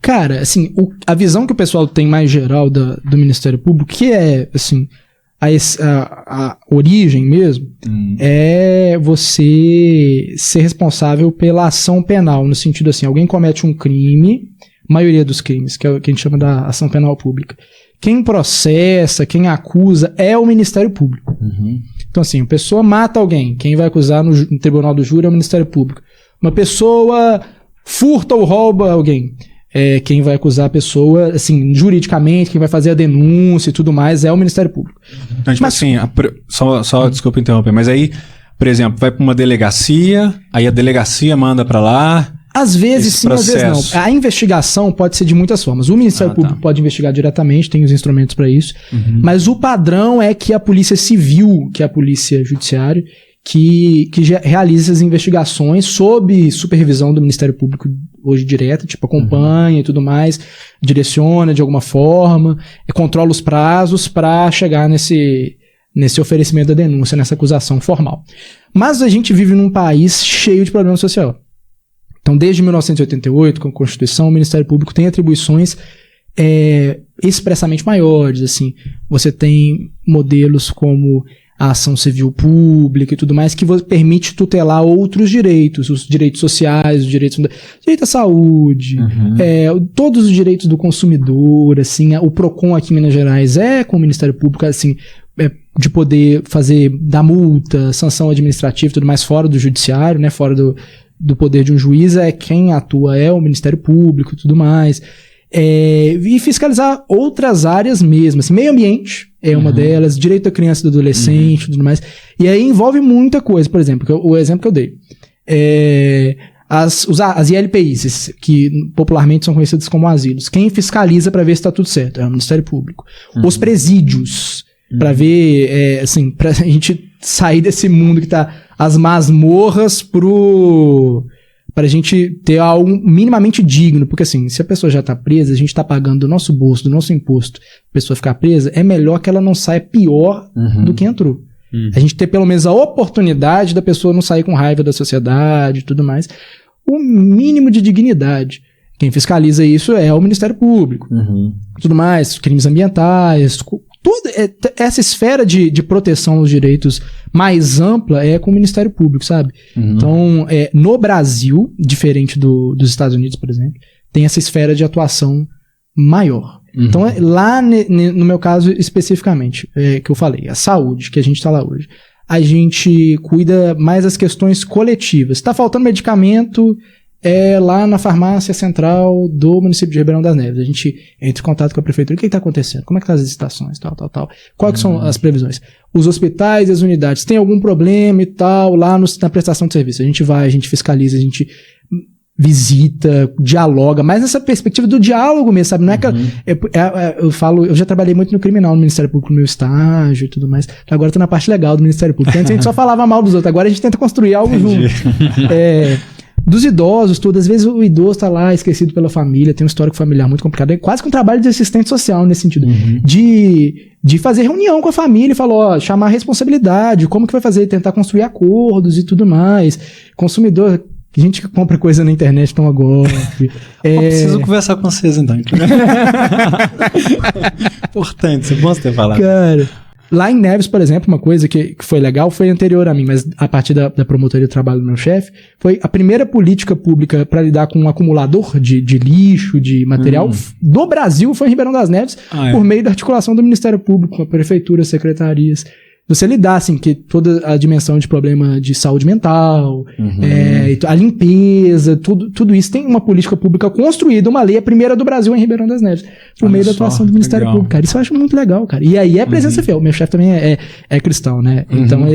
Cara, assim, a visão que o pessoal tem mais geral do Ministério Público, que é, assim, a origem mesmo, é você ser responsável pela ação penal, no sentido assim, alguém comete um crime, maioria dos crimes, que é o que a gente chama da ação penal pública. Quem processa, quem acusa é o Ministério Público. Então, assim, a pessoa mata alguém, quem vai acusar no Tribunal do Júri é o Ministério Público. Uma pessoa furta ou rouba alguém, quem vai acusar a pessoa, assim, juridicamente, quem vai fazer a denúncia e tudo mais é o Ministério Público. Então, tipo assim, só desculpa interromper, mas aí, por exemplo, vai para uma delegacia, aí a delegacia manda para lá. Às vezes sim, às vezes não. A investigação pode ser de muitas formas. O Ministério Público pode investigar diretamente, tem os instrumentos para isso, mas o padrão é que a Polícia Civil, que é a Polícia Judiciária, que realiza essas investigações sob supervisão do Ministério Público hoje direto, tipo acompanha e tudo mais, direciona de alguma forma, controla os prazos para chegar nesse oferecimento da denúncia, nessa acusação formal. Mas a gente vive num país cheio de problema social. Então, desde 1988, com a Constituição, o Ministério Público tem atribuições expressamente maiores. Assim, você tem modelos como a ação civil pública e tudo mais, que permite tutelar outros direitos, os direitos sociais, os direitos à saúde, todos os direitos do consumidor, assim, o PROCON aqui em Minas Gerais com o Ministério Público, assim, de poder dar multa, sanção administrativa e tudo mais fora do judiciário, né, fora do poder de um juiz, quem atua é o Ministério Público e tudo mais. E fiscalizar outras áreas mesmo, assim, meio ambiente é uma delas, direito da criança e do adolescente e tudo mais. E aí envolve muita coisa, por exemplo, o exemplo que eu dei. as ILPIs, que popularmente são conhecidas como asilos, quem fiscaliza para ver se tá tudo certo? É o Ministério Público. Os presídios, para ver, assim, pra gente sair desse mundo que tá as masmorras pra gente ter algo minimamente digno, porque assim, se a pessoa já tá presa, a gente tá pagando do nosso bolso, do nosso imposto, a pessoa ficar presa, é melhor que ela não saia pior do que entrou. A gente ter pelo menos a oportunidade da pessoa não sair com raiva da sociedade e tudo mais. O mínimo de dignidade. Quem fiscaliza isso é o Ministério Público. Tudo mais, crimes ambientais, essa esfera de proteção aos direitos mais ampla é com o Ministério Público, sabe? Então, no Brasil, diferente dos Estados Unidos, por exemplo, tem essa esfera de atuação maior. Então, lá no meu caso especificamente, que eu falei, a saúde, que a gente está lá hoje, a gente cuida mais das questões coletivas. Está faltando medicamento lá na farmácia central do município de Ribeirão das Neves. A gente entra em contato com a prefeitura. O que está acontecendo? Como é que estão as licitações? Tal. Quais são as previsões? Os hospitais e as unidades têm algum problema e tal lá na prestação de serviço. A gente vai, a gente fiscaliza, a gente visita, dialoga, mas nessa perspectiva do diálogo mesmo, sabe? Não é que eu já trabalhei muito no criminal, no Ministério Público, no meu estágio e tudo mais. Agora eu tô na parte legal do Ministério Público. Antes a gente só falava mal dos outros, agora a gente tenta construir algo junto. Dos idosos, tudo. Às vezes o idoso tá lá esquecido pela família, tem um histórico familiar muito complicado. É quase que um trabalho de assistente social nesse sentido. De fazer reunião com a família e falar, chamar a responsabilidade, como que vai fazer, tentar construir acordos e tudo mais. Consumidor, gente que compra coisa na internet toma golpe. Preciso conversar com vocês então. Importante, é bom você ter falado. Cara, lá em Neves, por exemplo, uma coisa que foi legal, foi anterior a mim, mas a partir da promotoria do trabalho do meu chefe, foi a primeira política pública para lidar com um acumulador de lixo, de material do Brasil, foi em Ribeirão das Neves, por meio da articulação do Ministério Público, com a prefeitura, secretarias. Você lidar, assim, que toda a dimensão de problema de saúde mental, a limpeza, tudo isso tem uma política pública construída, uma lei, a primeira do Brasil em Ribeirão das Neves, por meio da atuação do Ministério Público, cara. Isso eu acho muito legal, cara. E aí é presença fiel. Meu chefe também é cristão, né? Então,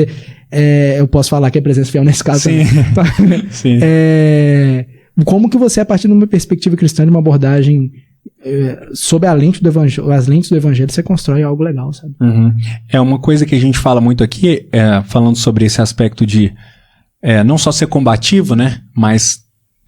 eu posso falar que é presença fiel nesse caso também. Sim. Como que você, a partir de uma perspectiva cristã, de uma abordagem sob as lentes do evangelho, você constrói algo legal, sabe? É uma coisa que a gente fala muito aqui, falando sobre esse aspecto de não só ser combativo, né, mas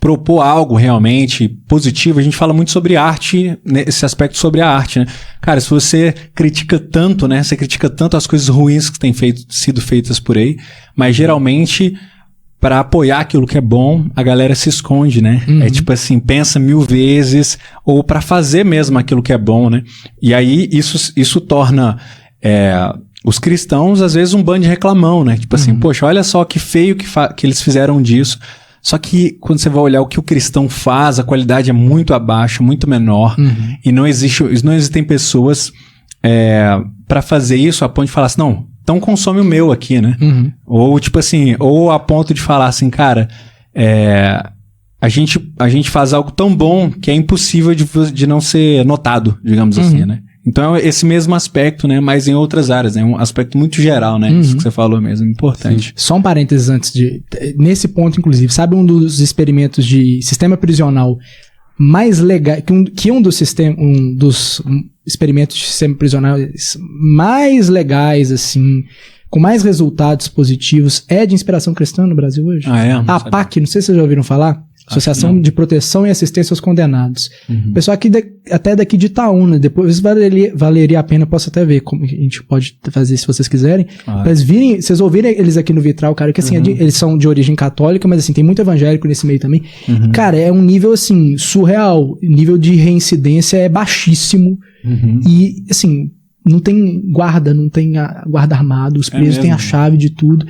propor algo realmente positivo. A gente fala muito sobre arte, né, esse aspecto sobre a arte, né? Cara, se você critica tanto, né, você critica tanto as coisas ruins que têm sido feitas por aí, mas geralmente para apoiar aquilo que é bom, a galera se esconde, né? É tipo assim, pensa 1000 vezes, ou para fazer mesmo aquilo que é bom, né? E aí isso torna os cristãos, às vezes, um bando de reclamão, né? Tipo assim, poxa, olha só que feio que eles fizeram disso. Só que quando você vai olhar o que o cristão faz, a qualidade é muito abaixo, muito menor, e não existem pessoas para fazer isso a ponto de falar assim, não, então consome o meu aqui, né? Ou tipo assim, ou a ponto de falar assim, cara, a gente faz algo tão bom que é impossível de não ser notado, digamos assim, né? Então é esse mesmo aspecto, né? Mas em outras áreas, né? Um aspecto muito geral, né? Isso que você falou mesmo, importante. Sim. Só um parênteses antes nesse ponto, inclusive, sabe um dos experimentos de sistema prisional mais legal, que um dos experimentos de sistema prisional mais legais, assim, com mais resultados positivos, é de inspiração cristã no Brasil hoje? A APAC, não sei se vocês já ouviram falar, Associação de Proteção e Assistência aos Condenados. Pessoal aqui até daqui de Itaúna, depois valeria a pena, posso até ver como a gente pode fazer se vocês quiserem. Mas vocês ouvirem eles aqui no Vitral, cara, que assim, eles são de origem católica, mas assim, tem muito evangélico nesse meio também. Cara, é um nível assim, surreal. O nível de reincidência é baixíssimo. E assim, não tem guarda, não tem guarda armado, os presos têm a chave de tudo.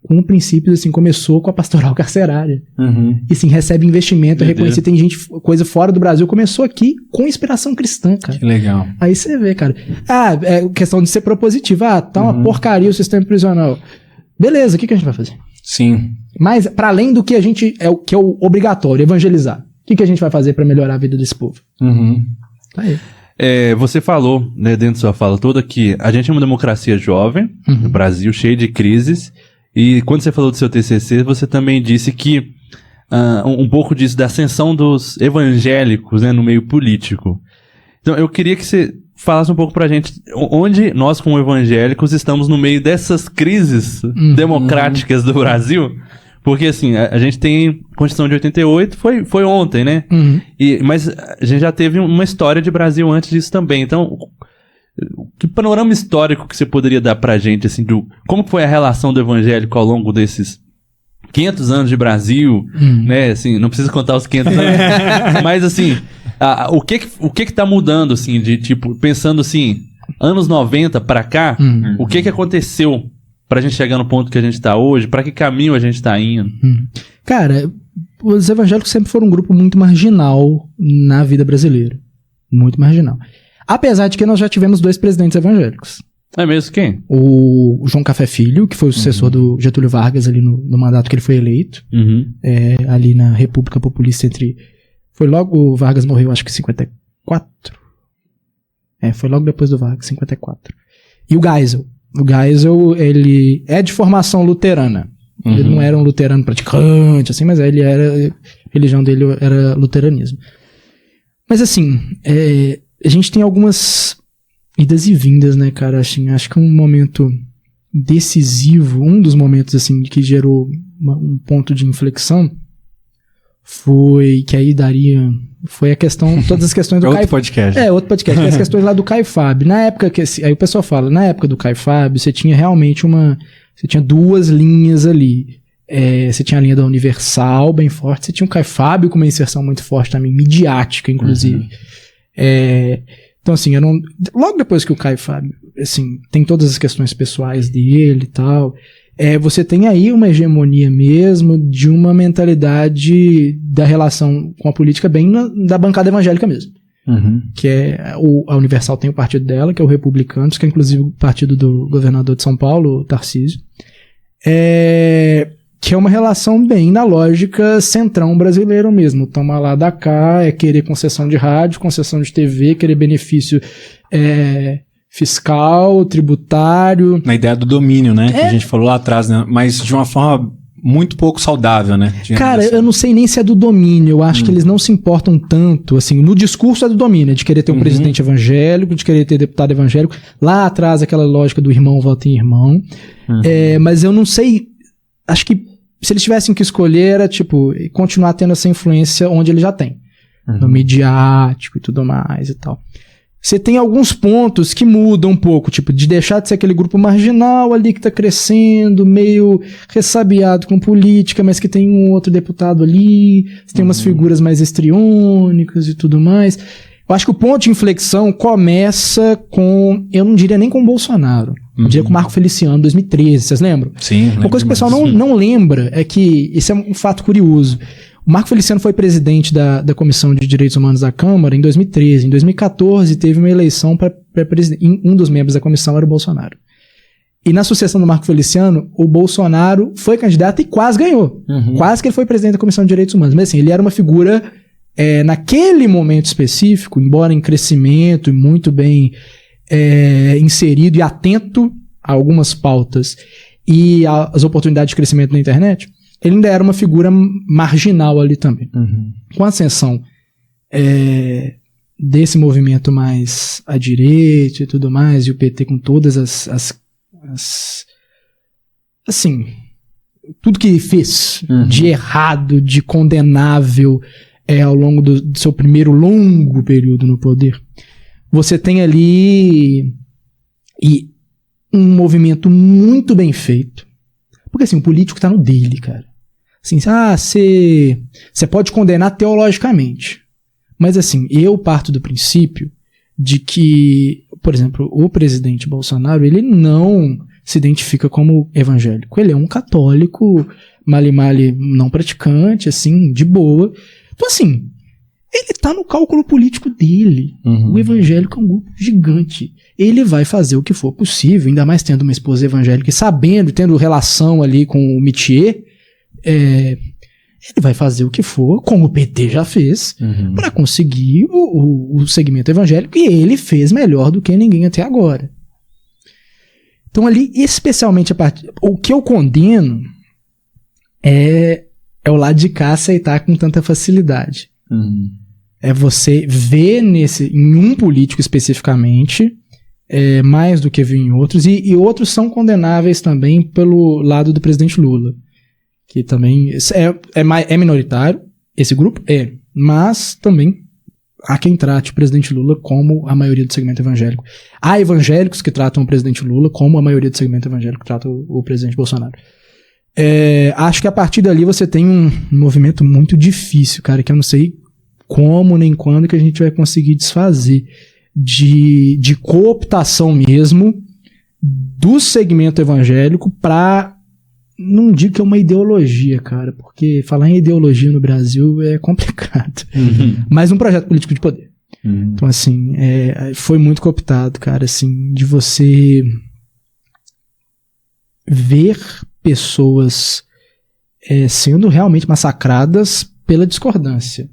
Com princípios, assim, começou com a pastoral carcerária. E, assim, recebe investimento, é reconhecido. Tem gente, coisa fora do Brasil, começou aqui com inspiração cristã, cara. Que legal. Aí você vê, cara. É questão de ser propositivo. Tá uma porcaria o sistema prisional. Beleza, o que a gente vai fazer? Sim. Mas, para além do que a gente, que é o obrigatório, evangelizar, o que a gente vai fazer para melhorar a vida desse povo? Tá aí. Você falou, né, dentro da sua fala toda, que a gente é uma democracia jovem, no Brasil, cheio de crises. E quando você falou do seu TCC, você também disse que um pouco disso, da ascensão dos evangélicos, né, no meio político. Então, eu queria que você falasse um pouco pra gente onde nós, como evangélicos, estamos no meio dessas crises democráticas do Brasil. Porque, assim, a gente tem Constituição de 88, foi ontem, né? Mas a gente já teve uma história de Brasil antes disso também. Então, que panorama histórico que você poderia dar pra gente, assim, como foi a relação do evangélico ao longo desses 500 anos de Brasil, né? Assim, não precisa contar os 500 anos. Mas, assim, o que tá mudando, assim, de tipo, pensando assim, anos 90 pra cá, o que aconteceu pra gente chegar no ponto que a gente tá hoje? Pra que caminho a gente tá indo? Cara, os evangélicos sempre foram um grupo muito marginal na vida brasileira. Muito marginal. Apesar de que nós já tivemos 2 presidentes evangélicos. É mesmo? Quem? O João Café Filho, que foi o sucessor do Getúlio Vargas ali no mandato que ele foi eleito. Ali na República Populista foi logo o Vargas morreu, acho que em 54. Foi logo depois do Vargas, 54. E o Geisel. O Geisel, ele é de formação luterana. Ele não era um luterano praticante, assim, mas a religião dele era luteranismo. Mas assim, a gente tem algumas idas e vindas, né, cara? Acho que um momento decisivo, um dos momentos, assim, que gerou um ponto de inflexão foi a questão, todas as questões do outro podcast. Outro podcast, as questões lá do Caio Fábio. Na época aí o pessoal fala, na época do Caio Fábio, você tinha realmente você tinha 2 linhas ali. Você tinha a linha da Universal, bem forte, você tinha o Caio Fábio com uma inserção muito forte também, midiática, inclusive. Então, assim, logo depois que o Caio Fábio, assim, tem todas as questões pessoais dele e tal, você tem aí uma hegemonia mesmo de uma mentalidade da relação com a política bem da bancada evangélica mesmo. Que a Universal tem o partido dela, que é o Republicanos, que é inclusive o partido do governador de São Paulo, o Tarcísio. Que é uma relação bem na lógica centrão brasileiro mesmo. Toma lá da cá, querer concessão de rádio, concessão de TV, querer benefício fiscal, tributário. Na ideia do domínio, né? Que a gente falou lá atrás, né? Mas de uma forma muito pouco saudável, né? Cara, eu não sei nem se é do domínio. Eu acho que eles não se importam tanto, assim, no discurso é do domínio, de querer ter um presidente evangélico, de querer ter deputado evangélico. Lá atrás, aquela lógica do irmão vota em irmão. Mas eu não sei, acho que se eles tivessem que escolher, era, tipo, continuar tendo essa influência onde ele já tem. No midiático e tudo mais e tal. Você tem alguns pontos que mudam um pouco, tipo, de deixar de ser aquele grupo marginal ali que tá crescendo, meio ressabiado com política, mas que tem um outro deputado ali, você tem umas figuras mais histriônicas e tudo mais. Eu acho que o ponto de inflexão começa eu não diria nem com o Bolsonaro, eu diria com o Marco Feliciano, 2013, vocês lembram? Sim. Uma coisa que o pessoal não lembra é que, isso é um fato curioso, o Marco Feliciano foi presidente da Comissão de Direitos Humanos da Câmara em 2013. Em 2014 teve uma eleição para presidente. Um dos membros da comissão era o Bolsonaro. E na sucessão do Marco Feliciano, o Bolsonaro foi candidato e quase ganhou. Quase que ele foi presidente da Comissão de Direitos Humanos. Mas assim, ele era uma figura, naquele momento específico, embora em crescimento e muito bem inserido e atento a algumas pautas e às oportunidades de crescimento na internet, ele ainda era uma figura marginal ali também. Com a ascensão desse movimento mais à direita e tudo mais, e o PT com todas assim, tudo que fez de errado, de condenável ao longo do seu primeiro longo período no poder, você tem ali um movimento muito bem feito. Porque assim, o político tá no dele, cara. Assim, você pode condenar teologicamente. Mas assim, eu parto do princípio de que, por exemplo, o presidente Bolsonaro, ele não se identifica como evangélico. Ele é um católico, male não praticante, assim, de boa. Então assim, ele tá no cálculo político dele. O evangélico é um grupo gigante. Ele vai fazer o que for possível, ainda mais tendo uma esposa evangélica e tendo relação ali com o métier, ele vai fazer o que for, como o PT já fez, para conseguir o segmento evangélico, e ele fez melhor do que ninguém até agora. Então ali, especialmente o que eu condeno é é o lado de cá aceitar com tanta facilidade. É você ver em um político especificamente, mais do que ver em outros, e outros são condenáveis também pelo lado do presidente Lula, que também é minoritário, esse grupo mas também há quem trate o presidente Lula como a maioria do segmento evangélico. Há evangélicos que tratam o presidente Lula como a maioria do segmento evangélico trata o presidente Bolsonaro. Acho que a partir dali você tem um movimento muito difícil, cara, que eu não sei como nem quando que a gente vai conseguir desfazer de cooptação mesmo do segmento evangélico para, não digo que é uma ideologia, cara, porque falar em ideologia no Brasil é complicado, mas um projeto político de poder. Então, assim, foi muito cooptado, cara, assim, de você ver pessoas sendo realmente massacradas pela discordância.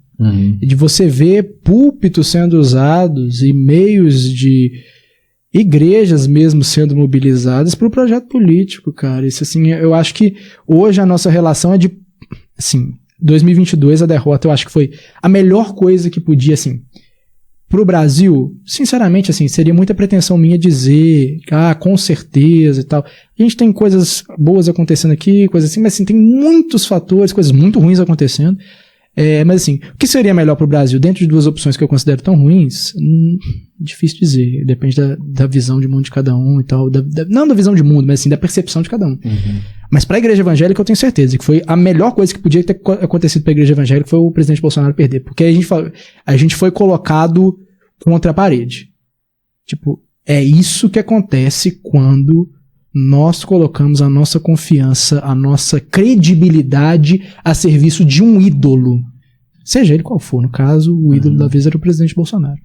De você ver púlpitos sendo usados e meios de igrejas mesmo sendo mobilizadas para o projeto político, cara. Isso, assim, eu acho que hoje a nossa relação é de, assim, 2022, a derrota, eu acho que foi a melhor coisa que podia, assim, pro Brasil, sinceramente, assim, seria muita pretensão minha dizer, com certeza e tal. A gente tem coisas boas acontecendo aqui, coisas assim, mas, assim, tem muitos fatores, coisas muito ruins acontecendo. Mas assim, o que seria melhor pro Brasil dentro de duas opções que eu considero tão ruins? Difícil dizer, depende da visão de mundo de cada um e tal, não da visão de mundo, mas assim, da percepção de cada um. Mas pra igreja evangélica eu tenho certeza que foi a melhor coisa que podia ter acontecido pra igreja evangélica foi o presidente Bolsonaro perder, porque a gente foi colocado contra a parede. Tipo, é isso que acontece quando nós colocamos a nossa confiança, a nossa credibilidade a serviço de um ídolo. Seja ele qual for. No caso, o ídolo da vez era o presidente Bolsonaro.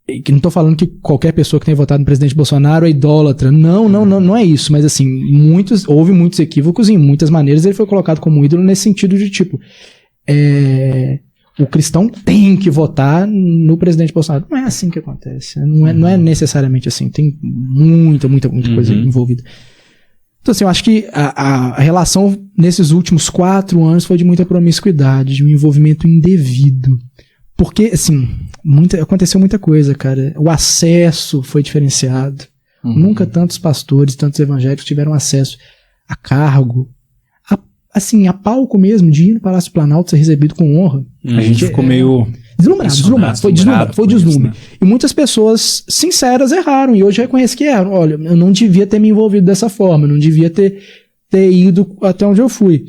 Que não estou falando que qualquer pessoa que tenha votado no presidente Bolsonaro é idólatra. Não é isso. Mas assim, houve muitos equívocos e em muitas maneiras ele foi colocado como um ídolo nesse sentido de tipo... o cristão tem que votar no presidente Bolsonaro. Não é assim que acontece. Não é necessariamente assim. Tem muita coisa envolvida. Então, assim, eu acho que a relação nesses últimos 4 anos foi de muita promiscuidade, de um envolvimento indevido. Porque, assim, aconteceu muita coisa, cara. O acesso foi diferenciado. Nunca tantos pastores, tantos evangélicos tiveram acesso a cargo, assim, a palco mesmo, de ir no Palácio Planalto ser recebido com honra. A gente ficou meio... Deslumbrado. Foi deslumbre. Né? E muitas pessoas sinceras erraram, e hoje eu reconheço que erraram. Olha, eu não devia ter me envolvido dessa forma, eu não devia ter ido até onde eu fui.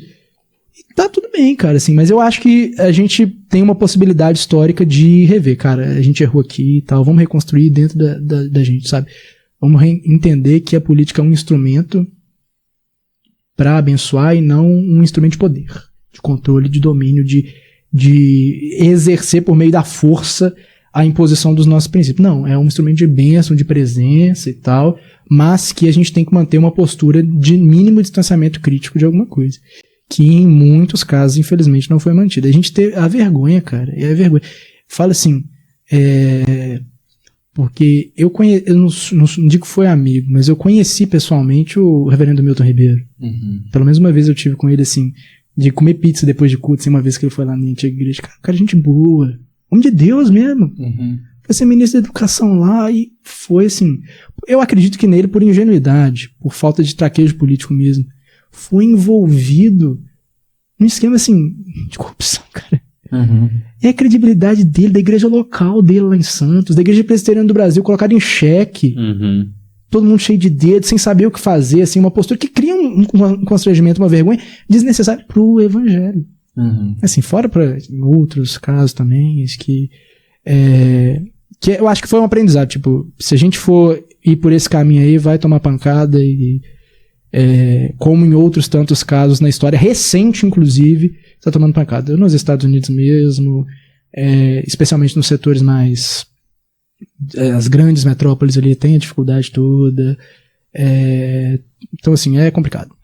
E tá tudo bem, cara, assim, mas eu acho que a gente tem uma possibilidade histórica de rever, cara. A gente errou aqui e tal, vamos reconstruir dentro da gente, sabe? Vamos entender que a política é um instrumento para abençoar e não um instrumento de poder, de controle, de domínio, de exercer por meio da força a imposição dos nossos princípios. Não, é um instrumento de bênção, de presença e tal, mas que a gente tem que manter uma postura de mínimo distanciamento crítico de alguma coisa, que em muitos casos, infelizmente, não foi mantida. A gente teve a vergonha, cara, a vergonha. Fala assim, porque eu não digo que foi amigo, mas eu conheci pessoalmente o reverendo Milton Ribeiro. Pelo menos uma vez eu tive com ele, assim, de comer pizza depois de culto, assim, uma vez que ele foi lá na antiga igreja. Cara, gente boa. Homem de Deus mesmo. Foi ser ministro da educação lá e foi, assim... Eu acredito que nele, por ingenuidade, por falta de traquejo político mesmo, foi envolvido num esquema, assim, de corrupção, cara. E a credibilidade dele, da igreja local dele lá em Santos, da igreja presbiteriana do Brasil, colocada em xeque. Todo mundo cheio de dedos, sem saber o que fazer, assim, uma postura que cria um constrangimento, uma vergonha desnecessária pro evangelho. Assim, fora para outros casos também, que eu acho que foi um aprendizado, tipo, se a gente for ir por esse caminho aí, vai tomar pancada e como em outros tantos casos na história recente, inclusive, está tomando pancada. Nos Estados Unidos mesmo, especialmente nos setores mais... as grandes metrópoles ali tem a dificuldade toda. Então, assim, é complicado.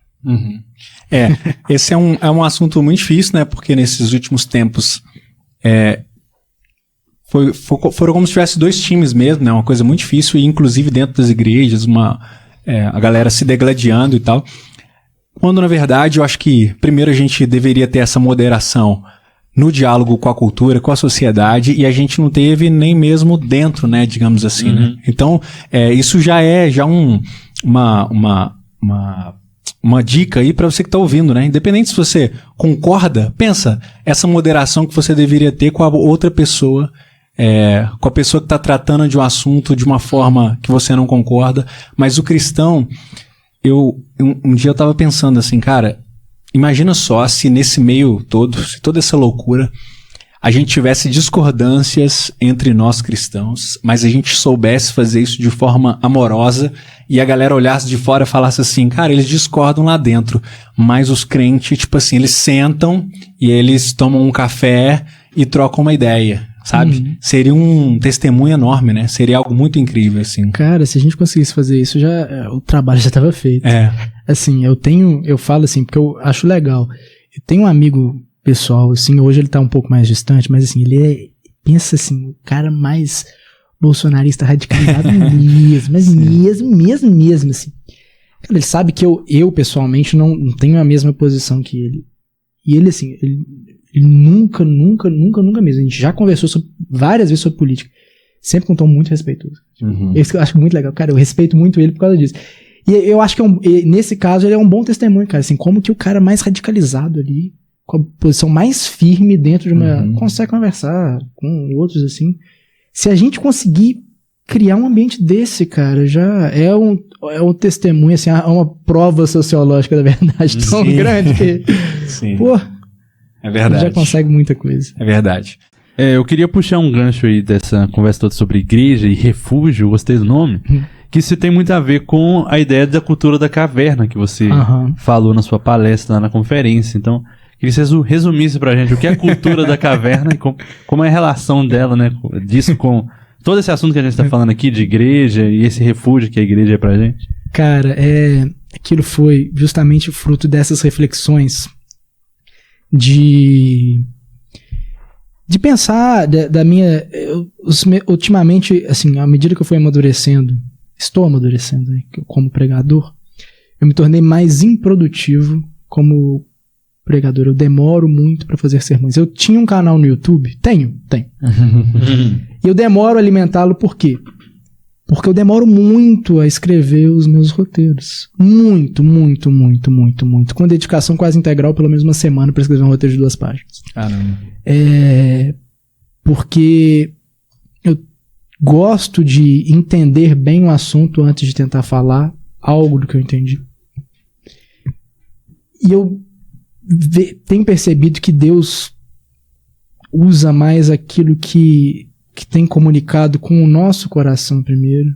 Esse é um assunto muito difícil, né? Porque nesses últimos tempos foram como se tivesse 2 times mesmo, né? Uma coisa muito difícil, e inclusive dentro das igrejas, a galera se degladiando e tal. Quando, na verdade, eu acho que primeiro a gente deveria ter essa moderação no diálogo com a cultura, com a sociedade, e a gente não teve nem mesmo dentro, né, digamos assim, né? Então, isso já é uma dica aí para você que tá ouvindo, né? Independente se você concorda, pensa essa moderação que você deveria ter com a outra pessoa, com a pessoa que tá tratando de um assunto de uma forma que você não concorda. Mas o cristão, um dia eu tava pensando assim, cara, imagina só se nesse meio todo, se toda essa loucura, a gente tivesse discordâncias entre nós cristãos, mas a gente soubesse fazer isso de forma amorosa e a galera olhasse de fora e falasse assim, cara, eles discordam lá dentro, mas os crentes, tipo assim, eles sentam e eles tomam um café e trocam uma ideia, sabe? Seria um testemunho enorme, né? Seria algo muito incrível, assim. Cara, se a gente conseguisse fazer isso, o trabalho já estava feito. Assim, eu falo assim, porque eu acho legal. Eu tenho um amigo pessoal, assim, hoje ele tá um pouco mais distante, mas assim, pensa assim, o cara mais bolsonarista radicalizado mesmo, mas mesmo, assim. Cara, ele sabe que eu pessoalmente não tenho a mesma posição que ele. E ele, assim, ele nunca mesmo, a gente já conversou várias vezes sobre política, sempre com um tom muito respeitoso. Isso que eu acho muito legal, cara, eu respeito muito ele por causa disso. E eu acho que nesse caso ele é um bom testemunho, cara, assim, como que o cara mais radicalizado ali, com a posição mais firme dentro de uma... consegue conversar com outros, assim. Se a gente conseguir criar um ambiente desse, cara, já é um testemunho, assim, é uma prova sociológica da verdade tão grande que... Sim. Pô, é verdade. Já consegue muita coisa. É verdade. Eu queria puxar um gancho aí dessa conversa toda sobre igreja e refúgio, gostei do nome, que isso tem muito a ver com a ideia da cultura da caverna que você falou na sua palestra lá na conferência. Então, queria que você resumisse pra gente o que é a cultura da caverna e como é a relação dela, né, disso com todo esse assunto que a gente tá falando aqui de igreja e esse refúgio que a igreja é pra gente. Cara, aquilo foi justamente fruto dessas reflexões de pensar da minha... ultimamente, assim, à medida que eu fui estou amadurecendo, né, como pregador, eu me tornei mais improdutivo como pregador. Eu demoro muito para fazer sermões. Eu tinha um canal no YouTube? Tenho. E eu demoro a alimentá-lo por quê? Porque eu demoro muito a escrever os meus roteiros. Muito. Com dedicação quase integral, pelo menos uma semana para escrever um roteiro de 2 páginas. Caramba. Porque eu gosto de entender bem o assunto antes de tentar falar algo do que eu entendi. E eu tenho percebido que Deus usa mais aquilo que tem comunicado com o nosso coração primeiro,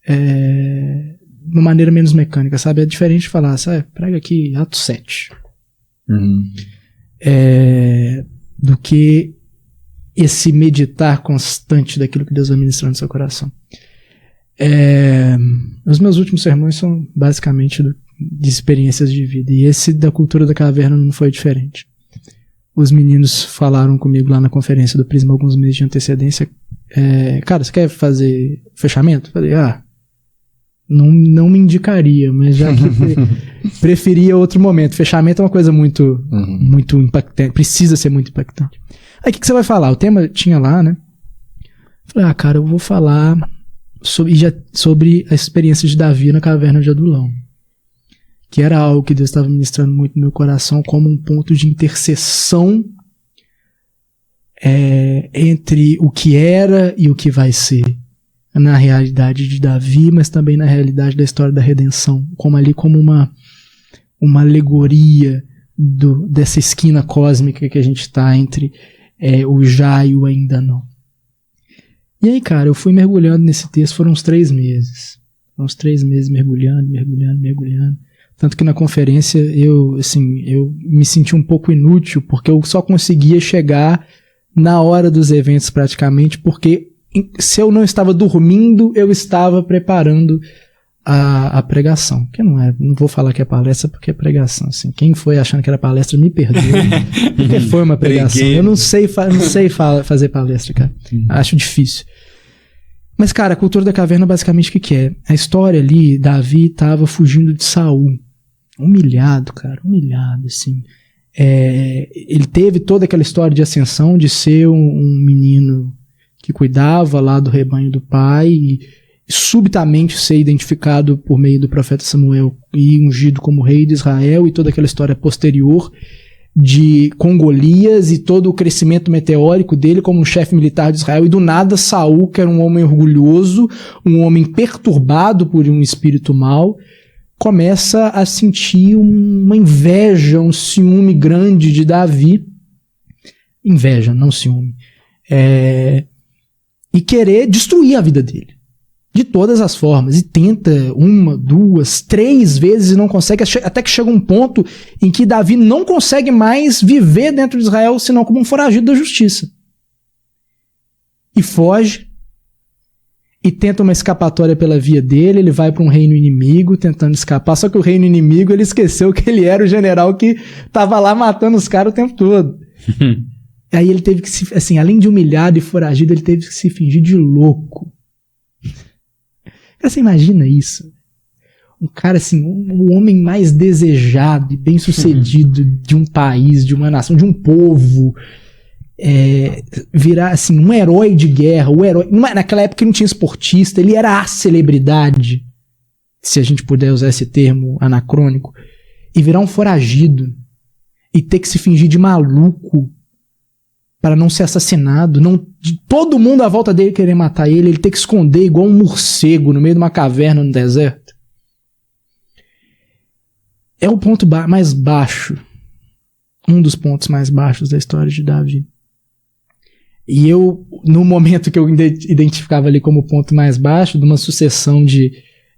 de uma maneira menos mecânica, sabe? É diferente de falar, sabe? Prega aqui Atos 7. Do que esse meditar constante daquilo que Deus vai ministrando no seu coração. Os meus últimos sermões são basicamente de experiências de vida, e esse da cultura da caverna não foi diferente. Os meninos falaram comigo lá na conferência do Prisma alguns meses de antecedência, cara, você quer fazer fechamento? Eu falei, não me indicaria, mas já que preferia outro momento. Fechamento é uma coisa muito impactante, precisa ser muito impactante. Aí o que você vai falar? O tema tinha lá, né? Eu falei, cara, eu vou falar sobre a experiência de Davi na caverna de Adulão, que era algo que Deus estava ministrando muito no meu coração como um ponto de interseção entre o que era e o que vai ser, na realidade de Davi, mas também na realidade da história da redenção, como uma alegoria dessa esquina cósmica que a gente está entre o já e o ainda não. E aí, cara, eu fui mergulhando nesse texto, foram uns 3 meses. Uns 3 meses mergulhando. Tanto que na conferência eu me senti um pouco inútil, porque eu só conseguia chegar na hora dos eventos praticamente, porque se eu não estava dormindo, eu estava preparando a pregação. Que não vou falar que é palestra, porque é pregação. Assim. Quem foi achando que era palestra, me perdoe. Porque foi uma pregação. Eu não sei fazer palestra, cara. Acho difícil. Mas, cara, a cultura da caverna basicamente o que é? A história ali, Davi estava fugindo de Saul. Humilhado, cara, humilhado, assim. Ele teve toda aquela história de ascensão, de ser um menino que cuidava lá do rebanho do pai e subitamente ser identificado por meio do profeta Samuel e ungido como rei de Israel, e toda aquela história posterior com Golias e todo o crescimento meteórico dele como um chefe militar de Israel, e do nada Saul, que era um homem orgulhoso, um homem perturbado por um espírito mau, começa a sentir uma inveja, um ciúme grande de Davi. Inveja, não ciúme. E querer destruir a vida dele. De todas as formas. E tenta 1, 2, 3 vezes e não consegue, até que chega um ponto em que Davi não consegue mais viver dentro de Israel senão como um foragido da justiça. E foge. E tenta uma escapatória pela via dele. Ele vai para um reino inimigo tentando escapar. Só que o reino inimigo, ele esqueceu que ele era o general que estava lá matando os caras o tempo todo. Aí ele teve que assim, além de humilhado e foragido, ele teve que se fingir de louco. Você imagina isso? Um cara assim, o homem mais desejado e bem sucedido de um país, de uma nação, de um povo, virar assim, um herói de guerra. Naquela época não tinha esportista, ele era a celebridade, se a gente puder usar esse termo anacrônico, e virar um foragido e ter que se fingir de maluco para não ser assassinado, de todo mundo à volta dele querer matar ele ter que esconder igual um morcego no meio de uma caverna no deserto. É o ponto mais baixo, um dos pontos mais baixos da história de Davi. E eu, no momento que eu identificava ali como ponto mais baixo, de uma sucessão de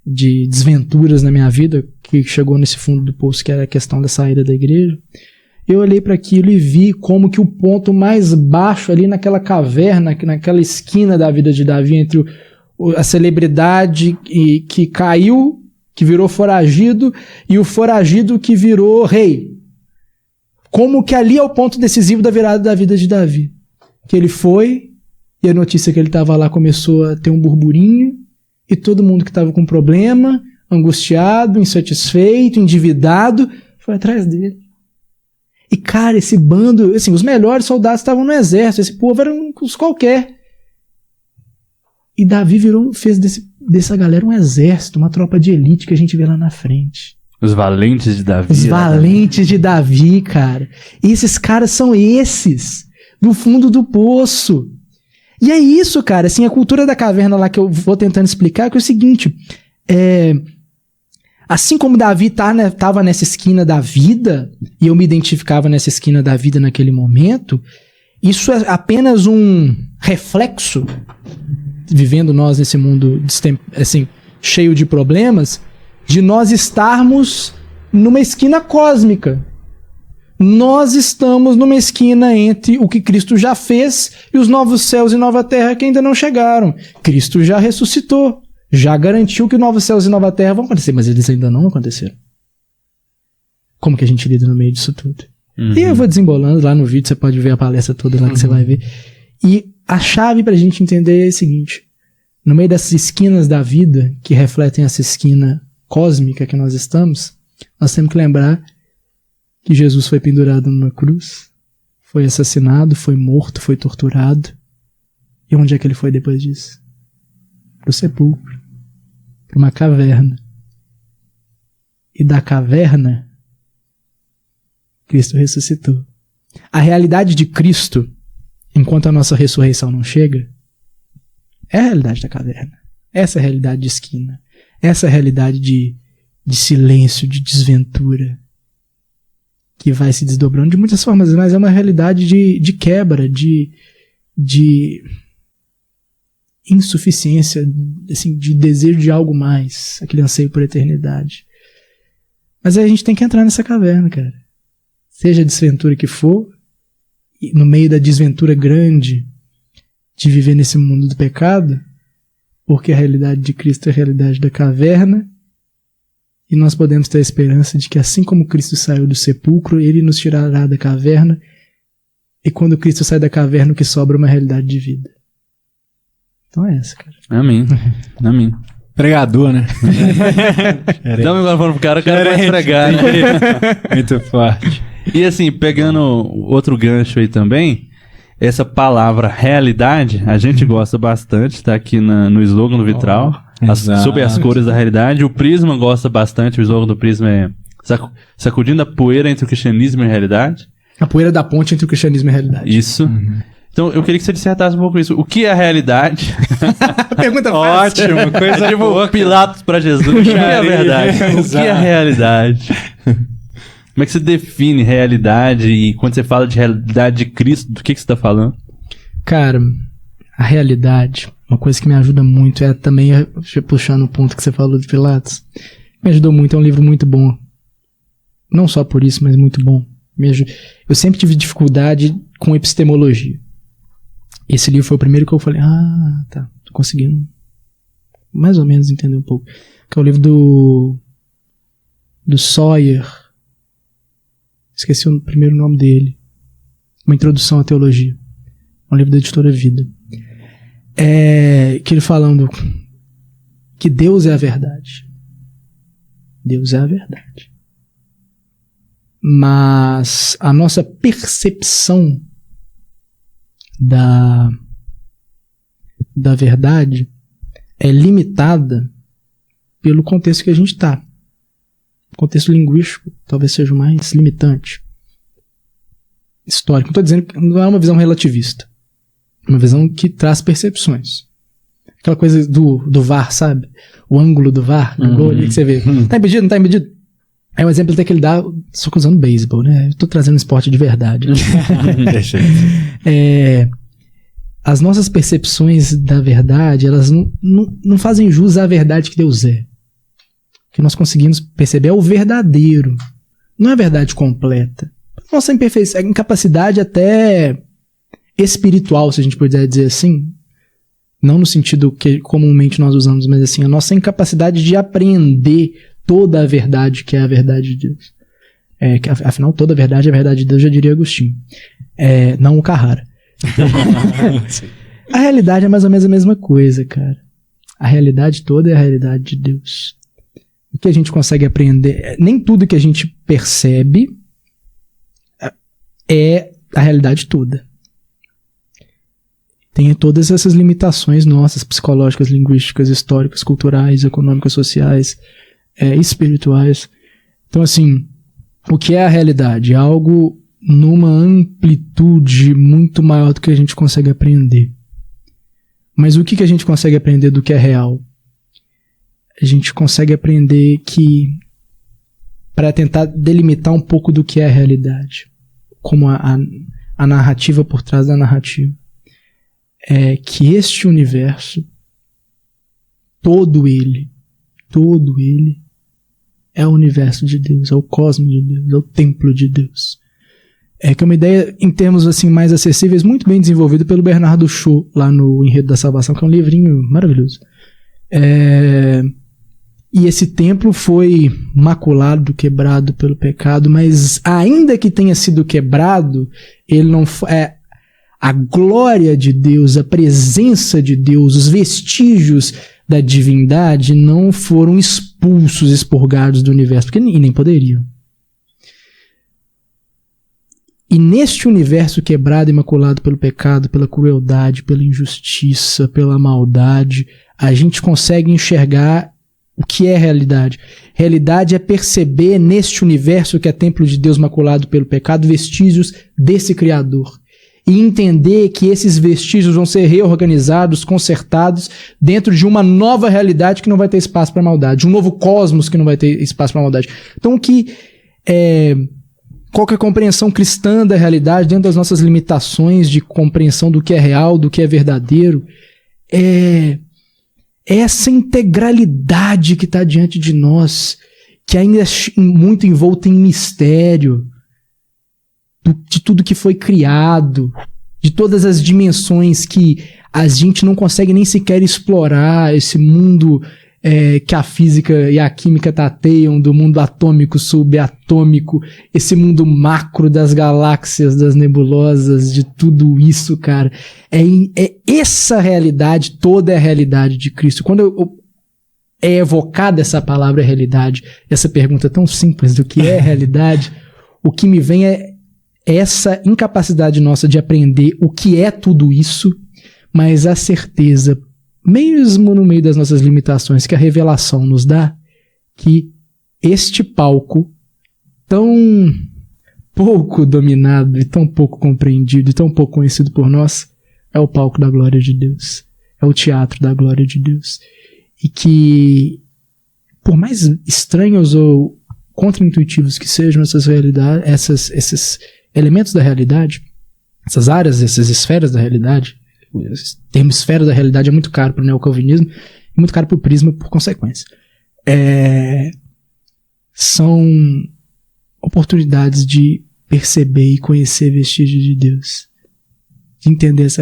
desventuras na minha vida, que chegou nesse fundo do poço, que era a questão da saída da igreja, eu olhei para aquilo e vi como que o ponto mais baixo ali naquela caverna, naquela esquina da vida de Davi, entre a celebridade que caiu, que virou foragido, e o foragido que virou rei. Como que ali é o ponto decisivo da virada da vida de Davi. Que ele foi, e a notícia que ele estava lá começou a ter um burburinho, e todo mundo que estava com problema, angustiado, insatisfeito, endividado, foi atrás dele. E, cara, esse bando, assim, os melhores soldados estavam no exército, esse povo era uns qualquer. E Davi fez dessa galera um exército, uma tropa de elite que a gente vê lá na frente. Os valentes de Davi. Os valentes de Davi, cara. E esses caras são esses, do fundo do poço. E é isso, cara, assim, a cultura da caverna lá que eu vou tentando explicar, que é o seguinte, assim como Davi estava nessa esquina da vida, e eu me identificava nessa esquina da vida naquele momento, isso é apenas um reflexo, vivendo nós nesse mundo assim, cheio de problemas, de nós estarmos numa esquina cósmica. Nós estamos numa esquina entre o que Cristo já fez e os novos céus e nova terra que ainda não chegaram. Cristo já ressuscitou. Já garantiu que novos céus e nova terra vão acontecer, mas eles ainda não aconteceram. Como que a gente lida no meio disso tudo? Uhum. E eu vou desembolando lá no vídeo, você pode ver a palestra toda lá que você vai ver. E a chave pra gente entender é a seguinte: no meio dessas esquinas da vida, que refletem essa esquina cósmica que nós estamos, nós temos que lembrar que Jesus foi pendurado numa cruz, foi assassinado, foi morto, foi torturado. E onde é que ele foi depois disso? Pro sepulcro. Para uma caverna. E da caverna, Cristo ressuscitou. A realidade de Cristo, enquanto a nossa ressurreição não chega, é a realidade da caverna. Essa é a realidade de esquina. Essa é a realidade de silêncio, de desventura, que vai se desdobrando de muitas formas, mas é uma realidade de quebra, de insuficiência, assim, de desejo de algo mais, aquele anseio por eternidade. Mas aí a gente tem que entrar nessa caverna, cara. Seja a desventura que for, no meio da desventura grande de viver nesse mundo do pecado, porque a realidade de Cristo é a realidade da caverna, e nós podemos ter a esperança de que assim como Cristo saiu do sepulcro, Ele nos tirará da caverna, e quando Cristo sai da caverna, o que sobra é uma realidade de vida. Então é essa, cara. Amém. Amém. Pregador, né? Dá um microfone pro cara, o cara vai pregar. Né? Muito forte. E assim, pegando outro gancho aí também, essa palavra realidade, a gente gosta bastante, tá aqui no slogan do Vitral, sobre as cores da realidade. O Prisma gosta bastante, o slogan do Prisma é sacudindo a poeira entre o cristianismo e a realidade. A poeira da ponte entre o cristianismo e a realidade. Isso. Então, eu queria que você dissertasse um pouco isso. O que é a realidade? Pergunta fácil. Ótimo, coisa Tipo, boa. Pilatos pra Jesus. O que é a verdade? O que é a realidade? Como é que você define realidade? E quando você fala de realidade de Cristo, do que você tá falando? Cara, a realidade, uma coisa que me ajuda muito é também, puxando o ponto que você falou de Pilatos, me ajudou muito, é um livro muito bom. Não só por isso, mas muito bom. Eu sempre tive dificuldade com epistemologia. Esse livro foi o primeiro que eu falei, tá, tô conseguindo mais ou menos entender um pouco. Que é o livro do Sawyer. Esqueci o primeiro nome dele. Uma introdução à teologia. Um livro da editora Vida. Que ele falando que Deus é a verdade. Deus é a verdade. Mas a nossa percepção da verdade é limitada pelo contexto que a gente está. O contexto linguístico talvez seja o mais limitante. Histórico. Não estou dizendo que não é uma visão relativista. É uma visão que traz percepções. Aquela coisa do VAR, sabe? O ângulo do VAR, no gol ali que você vê. Tá impedido? Não tá impedido? É um exemplo até que ele dá, só que usando beisebol, né? Eu tô trazendo um esporte de verdade. As nossas percepções da verdade, elas não fazem jus à verdade que Deus é. O que nós conseguimos perceber é o verdadeiro. Não é a verdade completa. Nossa imperfeição, a incapacidade até espiritual, se a gente puder dizer assim. Não no sentido que comumente nós usamos, mas assim, a nossa incapacidade de apreender toda a verdade que é a verdade de Deus. Que, afinal, toda a verdade é a verdade de Deus, já diria Agostinho. Não o Carrara. A realidade é mais ou menos a mesma coisa, cara. A realidade toda é a realidade de Deus. O que a gente consegue aprender, nem tudo que a gente percebe é a realidade toda. Tem todas essas limitações nossas, psicológicas, linguísticas, históricas, culturais, econômicas, sociais, espirituais. Então, assim, o que é a realidade? É algo numa amplitude muito maior do que a gente consegue aprender. Mas o que a gente consegue aprender do que é real? A gente consegue aprender que, para tentar delimitar um pouco do que é a realidade, como a narrativa por trás da narrativa, é que este universo, todo ele é o universo de Deus, é o cosmos de Deus, é o templo de Deus. Que é uma ideia, em termos assim mais acessíveis, muito bem desenvolvida pelo Bernardo Shaw, lá no Enredo da Salvação, que é um livrinho maravilhoso. E esse templo foi maculado, quebrado pelo pecado, mas ainda que tenha sido quebrado, ele não foi... A glória de Deus, a presença de Deus, os vestígios da divindade não foram expulsos, expurgados do universo, porque nem poderiam. E neste universo quebrado e maculado pelo pecado, pela crueldade, pela injustiça, pela maldade, a gente consegue enxergar o que é realidade. Realidade é perceber neste universo que é templo de Deus maculado pelo pecado, vestígios desse Criador. E entender que esses vestígios vão ser reorganizados, consertados dentro de uma nova realidade que não vai ter espaço para maldade, um novo cosmos que não vai ter espaço para maldade. Então, qual que é a compreensão cristã da realidade dentro das nossas limitações de compreensão do que é real, do que é verdadeiro, é essa integralidade que está diante de nós, que ainda é muito envolta em mistério, de tudo que foi criado, de todas as dimensões que a gente não consegue nem sequer explorar, esse mundo que a física e a química tateiam, do mundo atômico, subatômico, esse mundo macro das galáxias, das nebulosas, de tudo isso, cara. Essa realidade, toda é a realidade de Cristo. Quando é evocada essa palavra realidade, essa pergunta tão simples do que é realidade, o que me vem é essa incapacidade nossa de aprender o que é tudo isso, mas a certeza, mesmo no meio das nossas limitações, que a revelação nos dá, que este palco tão pouco dominado e tão pouco compreendido e tão pouco conhecido por nós é o palco da glória de Deus, é o teatro da glória de Deus, e que por mais estranhos ou contraintuitivos que sejam essas realidades, esses elementos da realidade, essas áreas, essas esferas da realidade, o termo esfera da realidade é muito caro para o neocalvinismo e muito caro para o prisma por consequência. São oportunidades de perceber e conhecer vestígios de Deus, de entender essa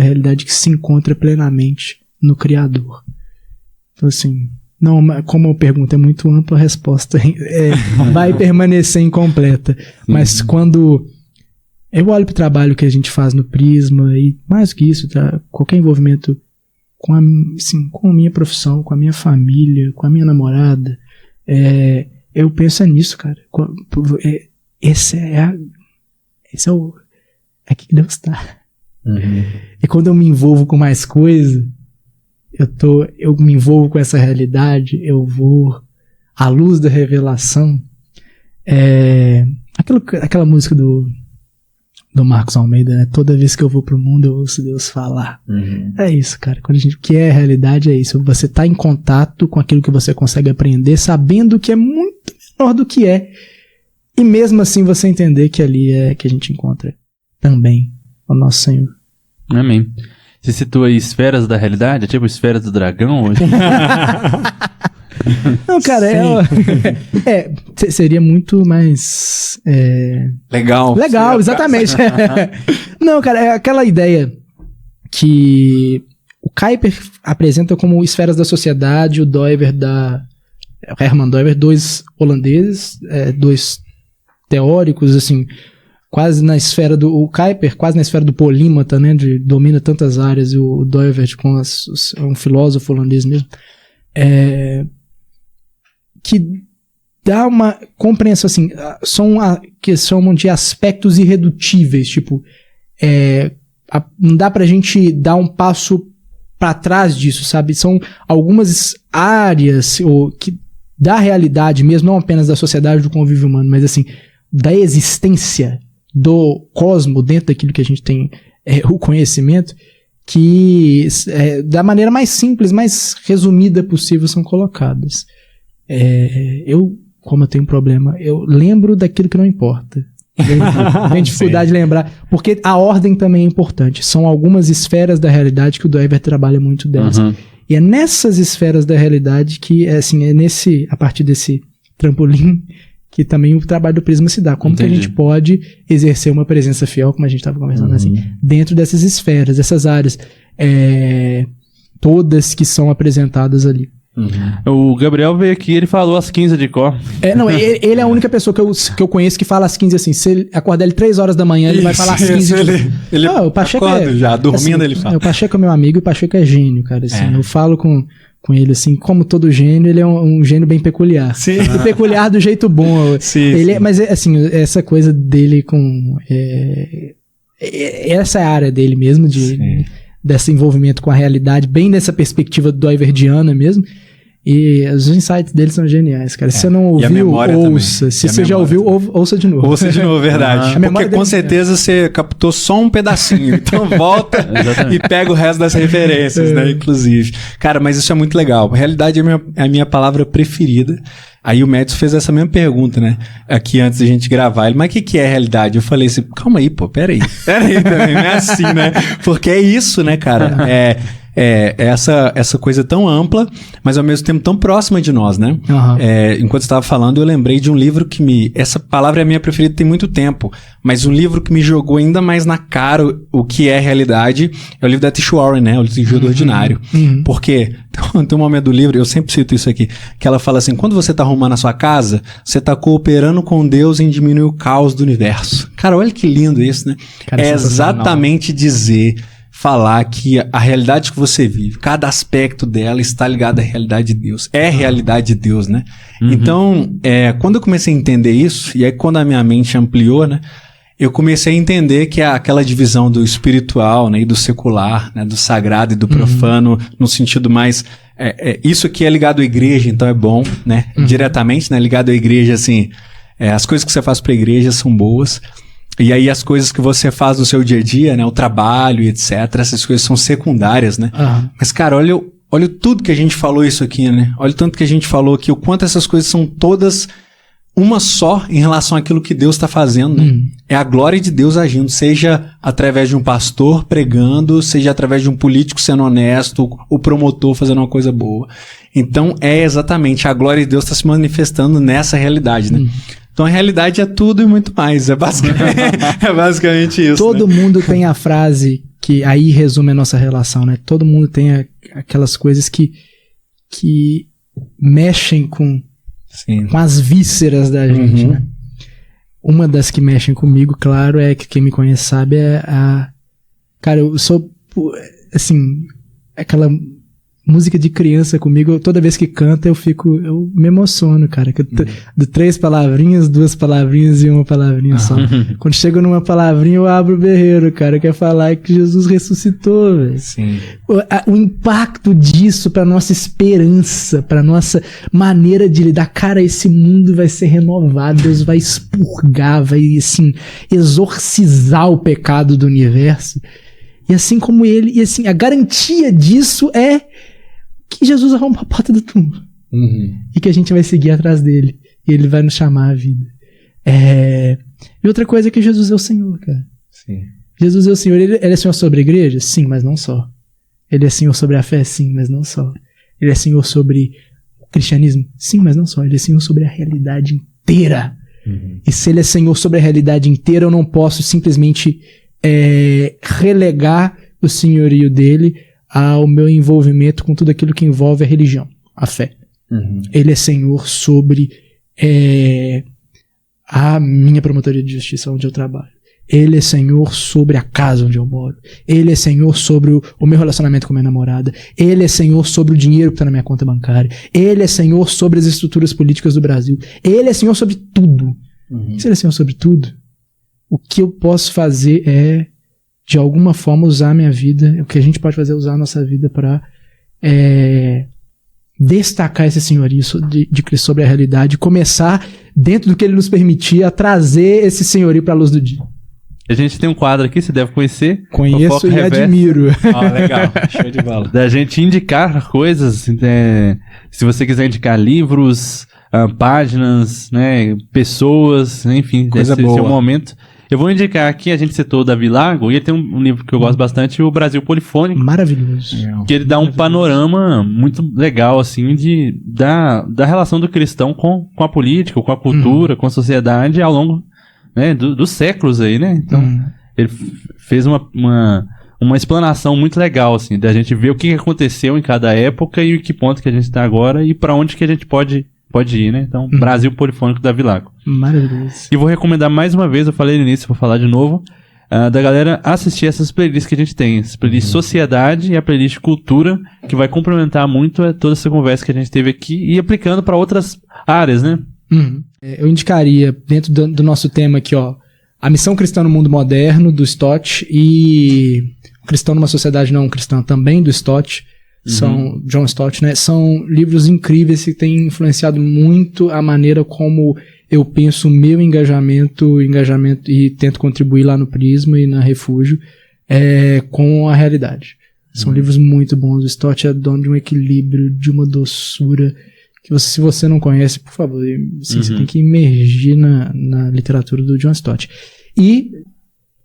realidade que se encontra plenamente no Criador. Então, assim, não, como a pergunta é muito ampla, a resposta vai permanecer incompleta. Mas quando eu olho para o trabalho que a gente faz no Prisma, e mais do que isso, tá, qualquer envolvimento com a minha profissão, com a minha família, com a minha namorada, eu penso nisso, cara. Esse é aqui que Deus está. Uhum. E quando eu me envolvo com mais coisa, eu me envolvo com essa realidade, eu vou à luz da revelação. Aquela música do Marcos Almeida, né? Toda vez que eu vou pro mundo, eu ouço Deus falar. Uhum. É isso, cara. O que é a realidade é isso. Você tá em contato com aquilo que você consegue aprender, sabendo que é muito menor do que é. E mesmo assim você entender que ali é que a gente encontra também o nosso Senhor. Amém. Você citou aí esferas da realidade? É tipo esferas do dragão hoje? Não, cara, seria muito mais... Legal, exatamente. Não, cara, é aquela ideia que o Kuyper apresenta como esferas da sociedade, o Herman Doiver, dois holandeses, dois teóricos, assim, quase na esfera o Kuyper, quase na esfera do polímata, né, domina tantas áreas, e o Doiver é um filósofo holandês mesmo, que dá uma compreensão, assim, que chamam de aspectos irredutíveis, tipo, não dá pra gente dar um passo pra trás disso, sabe? São algumas áreas da realidade mesmo, não apenas da sociedade, do convívio humano, mas assim, da existência do cosmo dentro daquilo que a gente tem o conhecimento, que da maneira mais simples, mais resumida possível são colocadas. Como eu tenho um problema, eu lembro daquilo que não importa. Tem dificuldade de lembrar, porque a ordem também é importante. São algumas esferas da realidade que o Doiver trabalha muito delas. Uhum. E é nessas esferas da realidade que, a partir desse trampolim, que também o trabalho do Prisma se dá. Como que a gente pode exercer uma presença fiel, como a gente estava conversando, assim, dentro dessas esferas, dessas áreas, todas que são apresentadas ali. Uhum. O Gabriel veio aqui, ele falou as 15 de cor. Ele é a única pessoa que eu conheço que fala as 15 assim. Se ele acordar ele 3 horas da manhã, ele vai falar as 15 ele o Pacheco acorda já, dormindo assim, ele fala. O Pacheco é meu amigo e o Pacheco é gênio, cara. Assim, eu falo com ele, assim, como todo gênio, ele é um gênio bem peculiar. Sim. E peculiar do jeito bom. Sim, sim. Mas, assim, essa coisa dele com... essa é a área dele mesmo, desse envolvimento com a realidade, bem dessa perspectiva doiverdiana mesmo. E os insights dele são geniais, cara. Se você não ouviu, ouça. Se você já ouviu, ouça de novo. Ouça de novo, verdade. Porque com certeza você captou só um pedacinho. Então volta e pega o resto das referências, né? Inclusive. Cara, mas isso é muito legal. Realidade é a minha palavra preferida. Aí o Médici fez essa mesma pergunta, né? Aqui antes da gente gravar. Ele, mas o que é realidade? Eu falei assim, calma aí, pô, peraí também, não é assim, né? Porque é isso, né, cara? Essa coisa tão ampla, mas ao mesmo tempo tão próxima de nós, né? Uhum. Enquanto você estava falando, eu lembrei de um livro que essa palavra é a minha preferida tem muito tempo, mas um livro que me jogou ainda mais na cara o que é realidade é o livro da Tish Warren, né? O Livro do Ordinário. Uhum. Porque tem um momento do livro, eu sempre cito isso aqui, que ela fala assim, quando você está arrumando a sua casa, você está cooperando com Deus em diminuir o caos do universo. Cara, olha que lindo isso, né? Cara, é exatamente dizer... falar que a realidade que você vive, cada aspecto dela está ligado à realidade de Deus. É a realidade de Deus, né? Então, quando eu comecei a entender isso, e aí quando a minha mente ampliou, né? Eu comecei a entender que aquela divisão do espiritual, né, e do secular, né, do sagrado e do profano, no sentido mais... isso aqui é ligado à igreja, então é bom, né? Diretamente, né, ligado à igreja, assim... as coisas que você faz para a igreja são boas. E aí as coisas que você faz no seu dia a dia, né, o trabalho e etc., essas coisas são secundárias, né? Mas, cara, olha tudo que a gente falou isso aqui, né? Olha o tanto que a gente falou aqui, o quanto essas coisas são todas... uma só em relação àquilo que Deus está fazendo, né? É a glória de Deus agindo, seja através de um pastor pregando, seja através de um político sendo honesto, o promotor fazendo uma coisa boa. Então, exatamente, a glória de Deus está se manifestando nessa realidade, né? Então, a realidade é tudo e muito mais, é basicamente isso. Todo mundo tem a frase que aí resume a nossa relação, né? Todo mundo tem aquelas coisas que mexem com as vísceras da gente, né? Uma das que mexem comigo, claro, é que quem me conhece sabe, cara, eu sou, assim, aquela música de criança comigo, toda vez que canta eu me emociono, cara, de 3 palavrinhas, 2 palavrinhas e 1 palavrinha só. Quando chego numa palavrinha eu abro o berreiro, cara, quer falar que Jesus ressuscitou, velho. O impacto disso pra nossa esperança, pra nossa maneira de lidar, cara, esse mundo vai ser renovado, Deus vai expurgar, vai, assim, exorcizar o pecado do universo. E assim como ele, e assim, a garantia disso é que Jesus arruma a porta do túmulo. E que a gente vai seguir atrás dele. E ele vai nos chamar à vida. E outra coisa é que Jesus é o Senhor, cara. Jesus é o Senhor. Ele é Senhor sobre a igreja? Sim, mas não só. Ele é Senhor sobre a fé? Sim, mas não só. Ele é Senhor sobre o cristianismo? Sim, mas não só. Ele é Senhor sobre a realidade inteira. E se ele é Senhor sobre a realidade inteira, eu não posso simplesmente relegar o senhorio dele ao meu envolvimento com tudo aquilo que envolve a religião, a fé. Ele é Senhor sobre a minha promotoria de justiça onde eu trabalho. Ele é Senhor sobre a casa onde eu moro. Ele é Senhor sobre o meu relacionamento com minha namorada. Ele é Senhor sobre o dinheiro que está na minha conta bancária. Ele é Senhor sobre as estruturas políticas do Brasil. Ele é Senhor sobre tudo. Se ele é Senhor sobre tudo, o que eu posso fazer é, de alguma forma, usar a minha vida. O que a gente pode fazer é usar a nossa vida para destacar esse senhorio de Cristo sobre a realidade, começar, dentro do que ele nos permitir, a trazer esse senhorio para a luz do dia. A gente tem um quadro aqui, você deve conhecer. Conheço e admiro. Legal, show de bola. Da gente indicar coisas, se você quiser indicar livros, páginas, né, pessoas, enfim, coisa boa. Esse é o momento. Eu vou indicar aqui, a gente citou o Davi Lago, e ele tem um livro que eu gosto bastante, o Brasil Polifônico. Maravilhoso. Que ele dá um panorama muito legal, assim, da relação do cristão com a política, com a cultura, com a sociedade ao longo, né, dos séculos aí, né? Então, ele fez uma explanação muito legal, assim, da gente ver o que aconteceu em cada época e em que ponto que a gente está agora e para onde que a gente pode ir, né? Então, Brasil Polifônico da Davi Lago. Maravilhoso. E vou recomendar mais uma vez, eu falei no início, vou falar de novo, da galera assistir essas playlists que a gente tem. Essa playlist Sociedade e a playlist Cultura, que vai complementar muito toda essa conversa que a gente teve aqui e aplicando para outras áreas, né? Eu indicaria, dentro do nosso tema aqui, ó, A Missão Cristã no Mundo Moderno, do Stott, e Cristão numa Sociedade Não Cristã, também do Stott, são John Stott, né? São livros incríveis que têm influenciado muito a maneira como eu penso o meu engajamento e tento contribuir lá no Prisma e na Refúgio com a realidade. São livros muito bons. O Stott é dono de um equilíbrio, de uma doçura que se você não conhece, por favor, assim, você tem que imergir na literatura do John Stott. E,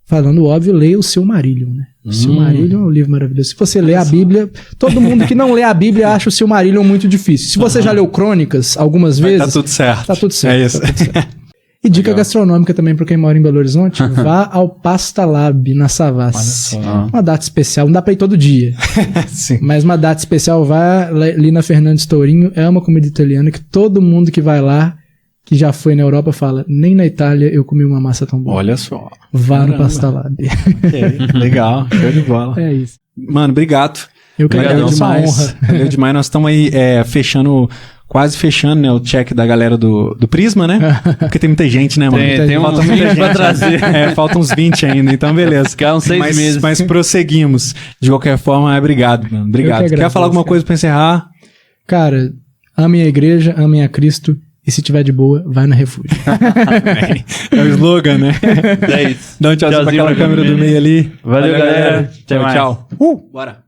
falando óbvio, leia o Silmarillion, né? O Silmarillion é um livro maravilhoso. Se você lê a Bíblia, todo mundo que não lê a Bíblia acha o Silmarillion muito difícil. Se você já leu Crônicas algumas vezes... Tá tudo certo. Tá tudo certo. É isso. Tá tudo certo. E dica gastronômica também para quem mora em Belo Horizonte, vá ao Pasta Lab, na Savassi. Uma data especial, não dá pra ir todo dia. Sim. Mas uma data especial, vá ali na Fernandes Tourinho, é uma comida italiana que todo mundo que vai lá que já foi na Europa fala, nem na Itália eu comi uma massa tão boa. Olha só. Vá no Caramba. Pastalabbi. Legal, show de bola. É isso. Mano, obrigado. Eu que Valeu agradeço, uma demais. honra. Valeu demais. Nós estamos aí quase fechando, né, o check da galera do Prisma, né? Porque tem muita gente, né, mano? Tem Falta uns muita 20 gente, pra né? trazer. Faltam uns 20 ainda, então beleza. Ficar uns 6 meses. Mas prosseguimos. De qualquer forma, obrigado, mano. Obrigado. Eu que Quer falar alguma agradeço, coisa pra encerrar? Cara, amem a igreja, amem a Cristo, e se tiver de boa, vai na Refúgio. É o slogan, né? É isso. Dá um tchauzinho pra aquela câmera do meio ali. Valeu, galera. Até mais. Tchau. Bora.